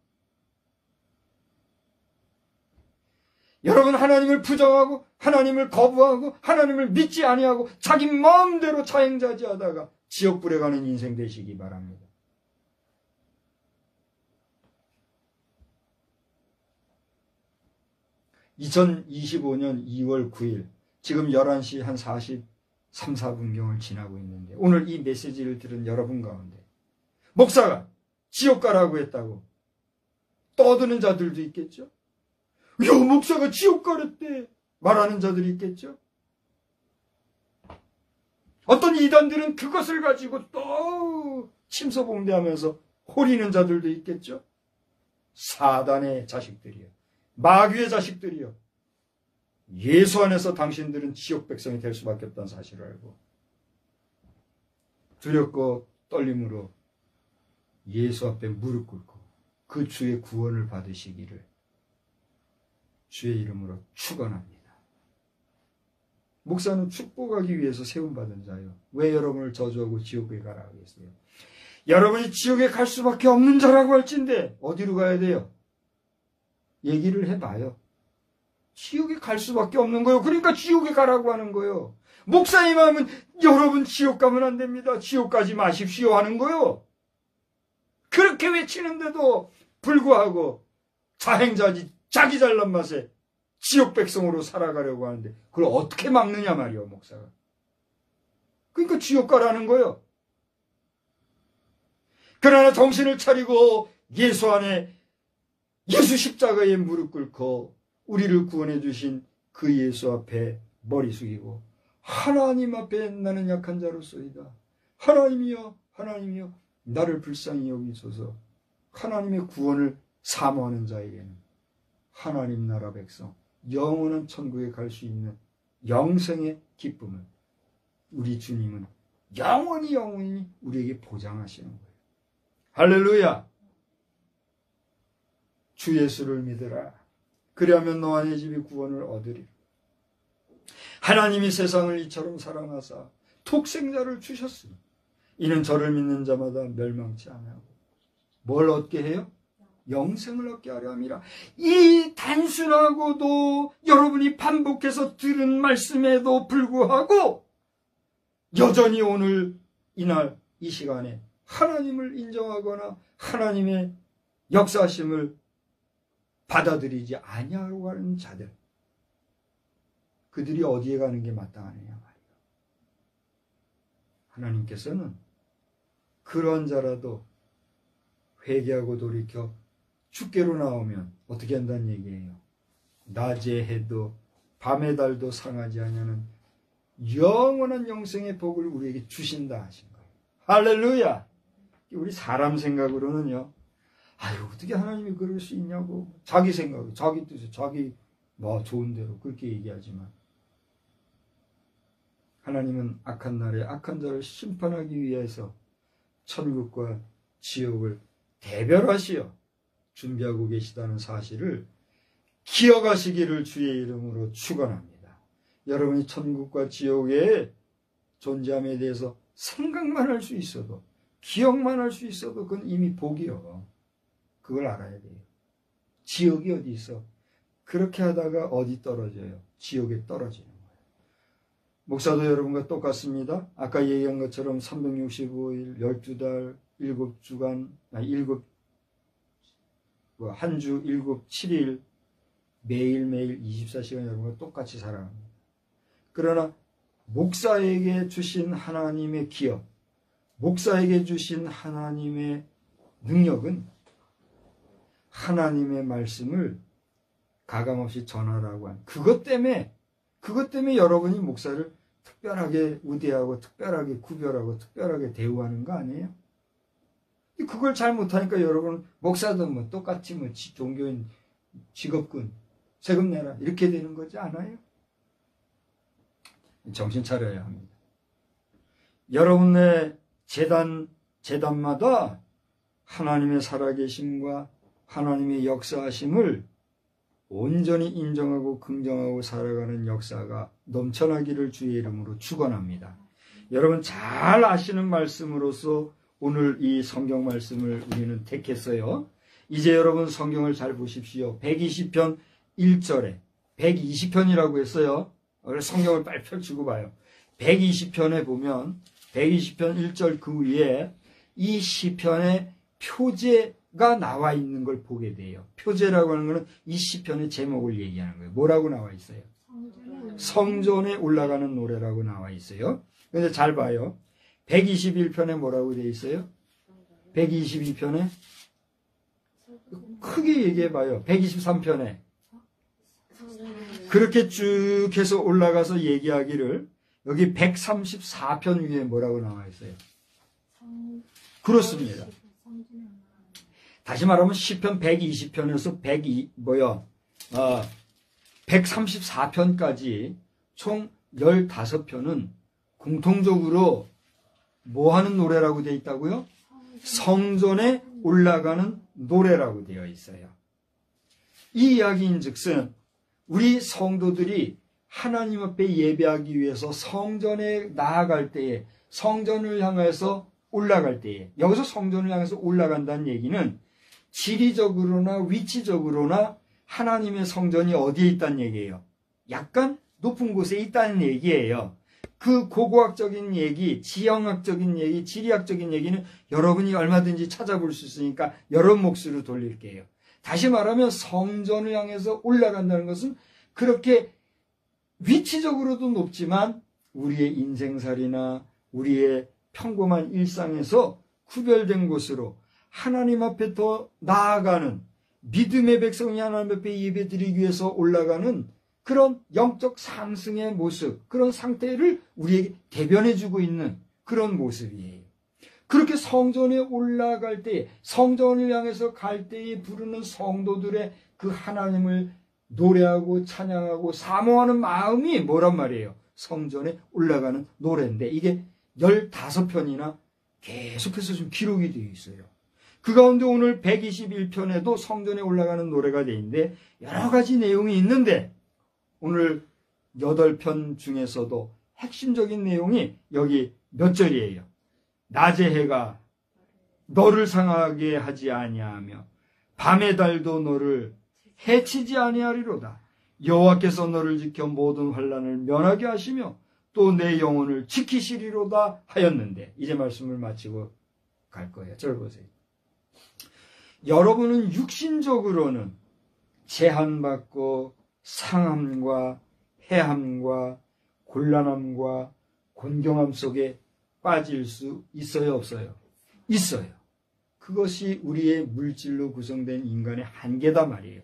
여러분 하나님을 부정하고 하나님을 거부하고 하나님을 믿지 아니하고 자기 마음대로 자행자지하다가 지옥불에 가는 인생 되시기 바랍니다. (2025년 2월 9일) 지금 11시 한 43, 4분경을 지나고 있는데 오늘 이 메시지를 들은 여러분 가운데 목사가 지옥 가라고 했다고 떠드는 자들도 있겠죠. 야, 목사가 지옥 가랬대 말하는 자들이 있겠죠. 어떤 이단들은 그것을 가지고 또 침소봉대하면서 호리는 자들도 있겠죠. 사단의 자식들이요, 마귀의 자식들이요, 예수 안에서 당신들은 지옥 백성이 될 수밖에 없다는 사실을 알고 두렵고 떨림으로 예수 앞에 무릎 꿇고 그 주의 구원을 받으시기를 주의 이름으로 축원합니다. 목사는 축복하기 위해서 세움받은 자요. 왜 여러분을 저주하고 지옥에 가라 하겠어요? 여러분이 지옥에 갈 수밖에 없는 자라고 할진데 어디로 가야 돼요? 얘기를 해봐요. 지옥에 갈 수밖에 없는 거예요. 그러니까 지옥에 가라고 하는 거예요. 목사의 마음은 여러분 지옥 가면 안 됩니다, 지옥 가지 마십시오 하는 거예요. 그렇게 외치는데도 불구하고 자행자지 자기 잘난 맛에 지옥 백성으로 살아가려고 하는데 그걸 어떻게 막느냐 말이요, 목사가. 그러니까 지옥 가라는 거예요. 그러나 정신을 차리고 예수 안에, 예수 십자가에 무릎 꿇고 우리를 구원해 주신 그 예수 앞에 머리 숙이고 하나님 앞에 나는 약한 자로소이다, 하나님이여 하나님이여 나를 불쌍히 여기소서. 하나님의 구원을 사모하는 자에게는 하나님 나라 백성, 영원한 천국에 갈 수 있는 영생의 기쁨을 우리 주님은 영원히 우리에게 보장하시는 거예요. 할렐루야. 주 예수를 믿으라. 그리하면 너와 네 집이 구원을 얻으리라. 하나님이 세상을 이처럼 사랑하사 독생자를 주셨으니 이는 저를 믿는 자마다 멸망치 않아요. 뭘 얻게 해요? 영생을 얻게 하려 함이라. 이 단순하고도 여러분이 반복해서 들은 말씀에도 불구하고 여전히 오늘 이날 이 시간에 하나님을 인정하거나 하나님의 역사하심을 받아들이지 아니하려고 하는 자들, 그들이 어디에 가는 게 마땅하느냐 말이에요. 하나님께서는 그런 자라도 회개하고 돌이켜 주께로 나오면 어떻게 한다는 얘기예요? 낮에 해도 밤의 달도 상하지 않냐는 영원한 영생의 복을 우리에게 주신다 하신 거예요. 할렐루야. 우리 사람 생각으로는요, 아유 어떻게 하나님이 그럴 수 있냐고 자기 생각, 자기 뜻에 자기 뭐 좋은 대로 그렇게 얘기하지만 하나님은 악한 날에 악한 자를 심판하기 위해서 천국과 지옥을 대별하시어 준비하고 계시다는 사실을 기억하시기를 주의 이름으로 축원합니다. 여러분이 천국과 지옥의 존재함에 대해서 생각만 할 수 있어도, 기억만 할 수 있어도 그건 이미 복이요. 그걸 알아야 돼요. 지옥이 어디 있어? 그렇게 하다가 어디 떨어져요? 지옥에 떨어지는 거예요. 목사도 여러분과 똑같습니다. 아까 얘기한 것처럼 365일, 12달, 7주간, 한 주 7일 매일매일 24시간 여러분과 똑같이 살아갑니다. 그러나 목사에게 주신 하나님의 기업, 목사에게 주신 하나님의 능력은 하나님의 말씀을 가감없이 전하라고 한 그것 때문에 여러분이 목사를 특별하게 우대하고 특별하게 구별하고 특별하게 대우하는 거 아니에요? 그걸 잘 못하니까 여러분 목사도 뭐 똑같이 뭐 종교인 직업군 세금 내라 이렇게 되는 거지 않아요? 정신 차려야 합니다. 여러분의 재단마다 하나님의 살아계심과 하나님의 역사하심을 온전히 인정하고 긍정하고 살아가는 역사가 넘쳐나기를 주의 이름으로 축원합니다. 여러분 잘 아시는 말씀으로서 오늘 이 성경 말씀을 우리는 택했어요. 이제 여러분 성경을 잘 보십시오. 120편 1절에 120편이라고 했어요. 성경을 빨리 펼치고 봐요. 120편에 보면 120편 1절 그 위에 이 시편의 표제가 나와 있는 걸 보게 돼요. 표제라고 하는 것은 이 시편의 제목을 얘기하는 거예요. 뭐라고 나와 있어요? 성전에 올라가는 노래라고 나와 있어요. 그런데 잘 봐요. 121편에 뭐라고 되어 있어요? 122편에 크게 얘기해 봐요. 123편에 그렇게 쭉 해서 올라가서 얘기하기를 여기 134편 위에 뭐라고 나와 있어요? 그렇습니다. 다시 말하면 시편 120편에서 134편까지 총 15편은 공통적으로 뭐 하는 노래라고 되어 있다고요? 성전에 올라가는 노래라고 되어 있어요. 이 이야기인 즉슨 우리 성도들이 하나님 앞에 예배하기 위해서 성전에 나아갈 때에, 성전을 향해서 올라갈 때에, 여기서 성전을 향해서 올라간다는 얘기는 지리적으로나 위치적으로나 하나님의 성전이 어디에 있다는 얘기예요? 약간 높은 곳에 있다는 얘기예요. 그 고고학적인 얘기, 지형학적인 얘기, 지리학적인 얘기는 여러분이 얼마든지 찾아볼 수 있으니까 여러 몫으로 돌릴게요. 다시 말하면 성전을 향해서 올라간다는 것은 그렇게 위치적으로도 높지만 우리의 인생살이나 우리의 평범한 일상에서 구별된 곳으로 하나님 앞에 더 나아가는, 믿음의 백성이 하나님 앞에 예배드리기 위해서 올라가는 그런 영적 상승의 모습, 그런 상태를 우리에게 대변해주고 있는 그런 모습이에요. 그렇게 성전에 올라갈 때, 성전을 향해서 갈 때에 부르는 성도들의 그 하나님을 노래하고 찬양하고 사모하는 마음이 뭐란 말이에요? 성전에 올라가는 노래인데 이게 15편이나 계속해서 좀 기록이 되어 있어요. 그 가운데 오늘 121편에도 성전에 올라가는 노래가 되어 있는데 여러 가지 내용이 있는데 오늘 8편 중에서도 핵심적인 내용이 여기 몇 절이에요. 낮의 해가 너를 상하게 하지 아니하며 밤의 달도 너를 해치지 아니하리로다. 여호와께서 너를 지켜 모든 환난을 면하게 하시며 또 내 영혼을 지키시리로다 하였는데 이제 말씀을 마치고 갈 거예요. 저를 보세요. 여러분은 육신적으로는 제한받고 상함과 해함과 곤란함과 곤경함 속에 빠질 수 있어요, 없어요? 있어요. 그것이 우리의 물질로 구성된 인간의 한계다 말이에요.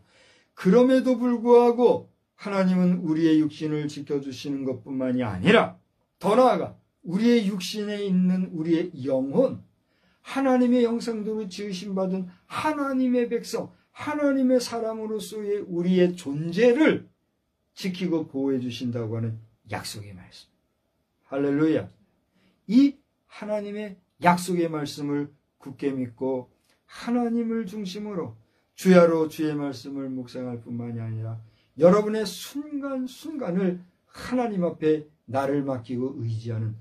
그럼에도 불구하고 하나님은 우리의 육신을 지켜주시는 것뿐만이 아니라 더 나아가 우리의 육신에 있는 우리의 영혼, 하나님의 형상대로 지으심받은 하나님의 백성, 하나님의 사람으로서의 우리의 존재를 지키고 보호해 주신다고 하는 약속의 말씀. 할렐루야. 이 하나님의 약속의 말씀을 굳게 믿고 하나님을 중심으로 주야로 주의 말씀을 묵상할 뿐만이 아니라 여러분의 순간순간을 하나님 앞에 나를 맡기고 의지하는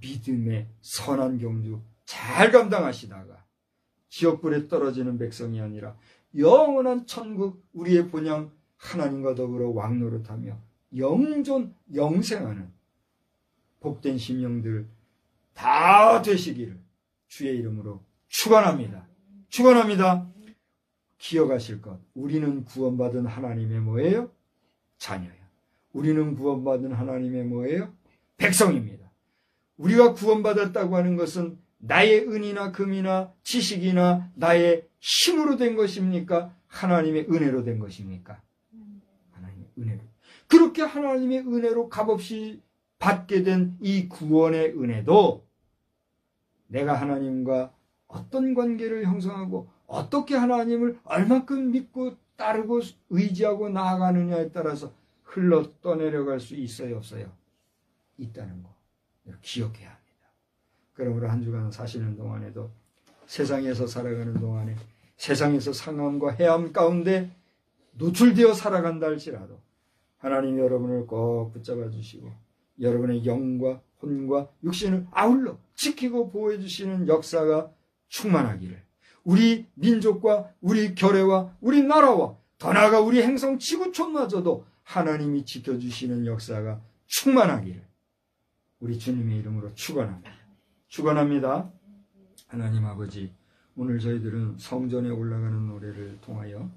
믿음의 선한 경주 잘 감당하시다가 지옥불에 떨어지는 백성이 아니라 영원한 천국 우리의 본향 하나님과 더불어 왕노릇하며 영존 영생하는 복된 심령들 다 되시기를 주의 이름으로 축원합니다. 축원합니다. 기억하실 것. 우리는 구원받은 하나님의 뭐예요? 자녀예요. 우리는 구원받은 하나님의 뭐예요? 백성입니다. 우리가 구원받았다고 하는 것은 나의 은이나 금이나 지식이나 나의 힘으로 된 것입니까? 하나님의 은혜로 된 것입니까? 하나님의 은혜로. 그렇게 하나님의 은혜로 값없이 받게 된 이 구원의 은혜도 내가 하나님과 어떤 관계를 형성하고 어떻게 하나님을 얼만큼 믿고 따르고 의지하고 나아가느냐에 따라서 흘러 떠내려갈 수 있어요, 없어요? 있다는 거 기억해야 합니다. 그러므로 한 주간 사시는 동안에도 세상에서 살아가는 동안에 세상에서 상함과 해함 가운데 노출되어 살아간다 할지라도 하나님 여러분을 꼭 붙잡아 주시고 여러분의 영과 혼과 육신을 아울러 지키고 보호해 주시는 역사가 충만하기를 우리 민족과 우리 결례와 우리 나라와 더 나아가 우리 행성 지구촌마저도 하나님이 지켜주시는 역사가 충만하기를 우리 주님의 이름으로 축원합니다. 축원합니다. 하나님 아버지, 오늘 저희들은 성전에 올라가는 노래를 통하여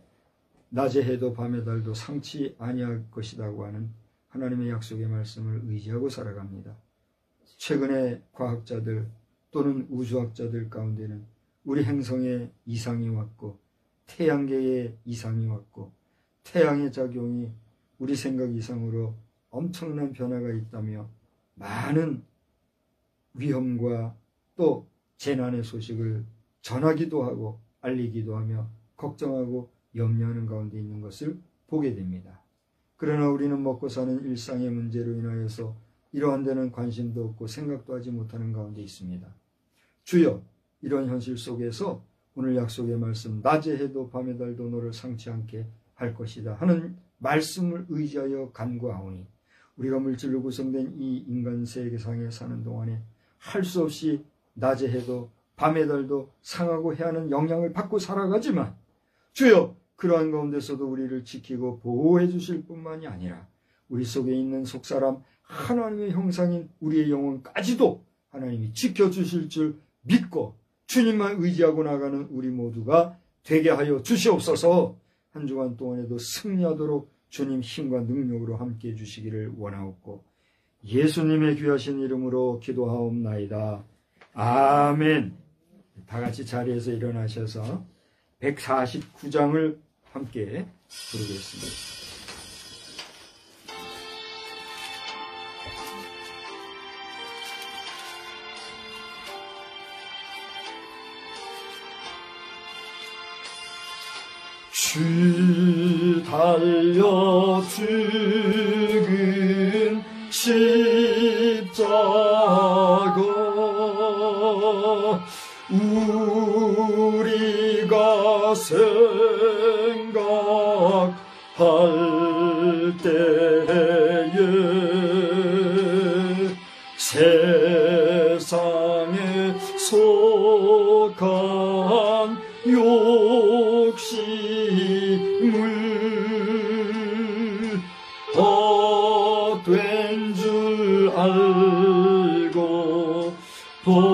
낮의 해도 밤의 달도 상치 아니할 것이라고 하는 하나님의 약속의 말씀을 의지하고 살아갑니다. 최근에 과학자들 또는 우주학자들 가운데는 우리 행성에 이상이 왔고 태양계에 이상이 왔고 태양의 작용이 우리 생각 이상으로 엄청난 변화가 있다며 많은 위험과 또 재난의 소식을 전하기도 하고 알리기도 하며 걱정하고 염려하는 가운데 있는 것을 보게 됩니다. 그러나 우리는 먹고 사는 일상의 문제로 인하여서 이러한 데는 관심도 없고 생각도 하지 못하는 가운데 있습니다. 주여, 이런 현실 속에서 오늘 약속의 말씀, 낮에 해도 밤에 달도 너를 상치 않게 할 것이다 하는 말씀을 의지하여 간구하오니, 우리가 물질로 구성된 이 인간 세계상에 사는 동안에 할 수 없이 낮에 해도 밤에 달도 상하고 해하는 영향을 받고 살아가지만, 주여, 그러한 가운데서도 우리를 지키고 보호해 주실 뿐만이 아니라 우리 속에 있는 속사람 하나님의 형상인 우리의 영혼까지도 하나님이 지켜주실 줄 믿고 주님만 의지하고 나가는 우리 모두가 되게 하여 주시옵소서. 한 주간 동안에도 승리하도록 주님 힘과 능력으로 함께해 주시기를 원하옵고 예수님의 귀하신 이름으로 기도하옵나이다. 아멘. 다 같이 자리에서 일어나셔서 149장을 함께 부르겠습니다. 주 달려 죽은 십자가 우리가 생각할 때에 세상에 속한 욕심을 헛된 줄 알고 버리네.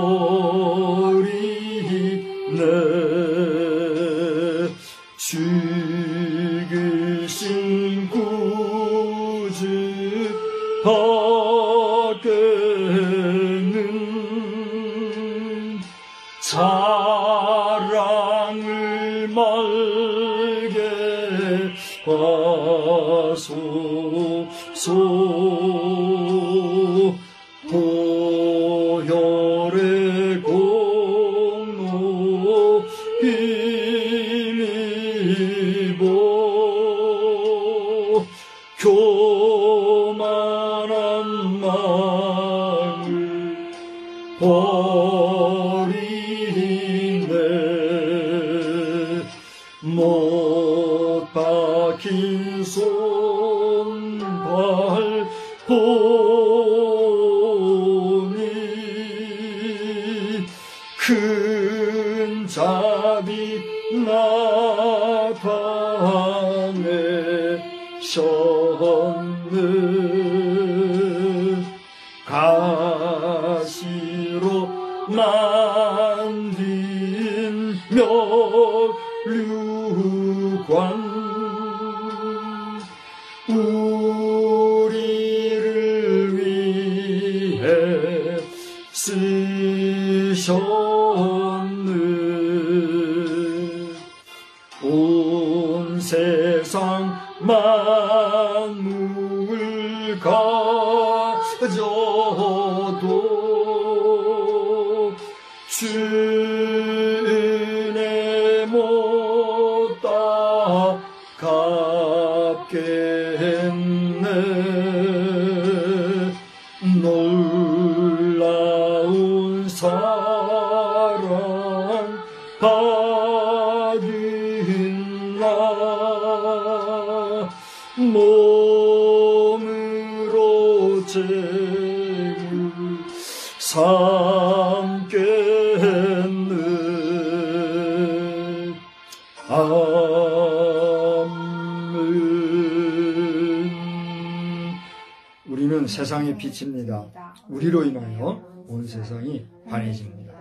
죽으신 구주 밖에는 사랑을 말게 하소서. 보혈의 공로 힘입어 교만한 마음을 버리네. 못 박힌 손발 보니 큰 자비 나타내셨네. 가시로 만든 면류관 우리를 위해 쓰셨네. 온 세상 만물 가져도 주 은혜 못 갚겠네. 놀라운 사랑 받은 나 몸으로 죄를 삼겠네. 아멘. 우리는 세상의 빛입니다. 우리로 인하여 온 세상이 환해집니다.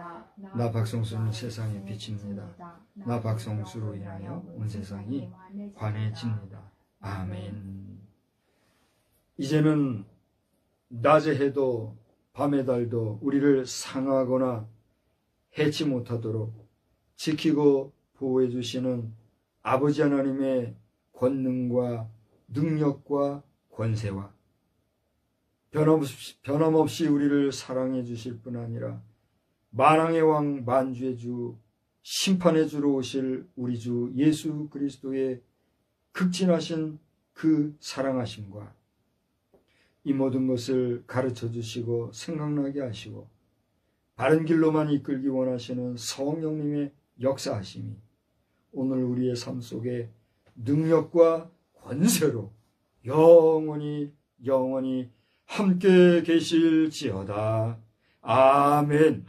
나 박성수는 세상의 빛입니다. 나 박성수로 인하여 온 세상이 환해집니다. 아멘. 이제는 낮에 해도 밤에 달도 우리를 상하거나 해치 못하도록 지키고 보호해 주시는 아버지 하나님의 권능과 능력과 권세와 변함없이 우리를 사랑해 주실 뿐 아니라 만왕의 왕 만주의 주 심판의 주로 오실 우리 주 예수 그리스도의 극진하신 그 사랑하심과 이 모든 것을 가르쳐 주시고 생각나게 하시고 바른 길로만 이끌기 원하시는 성령님의 역사하심이 오늘 우리의 삶 속에 능력과 권세로 영원히 함께 계실지어다. 아멘.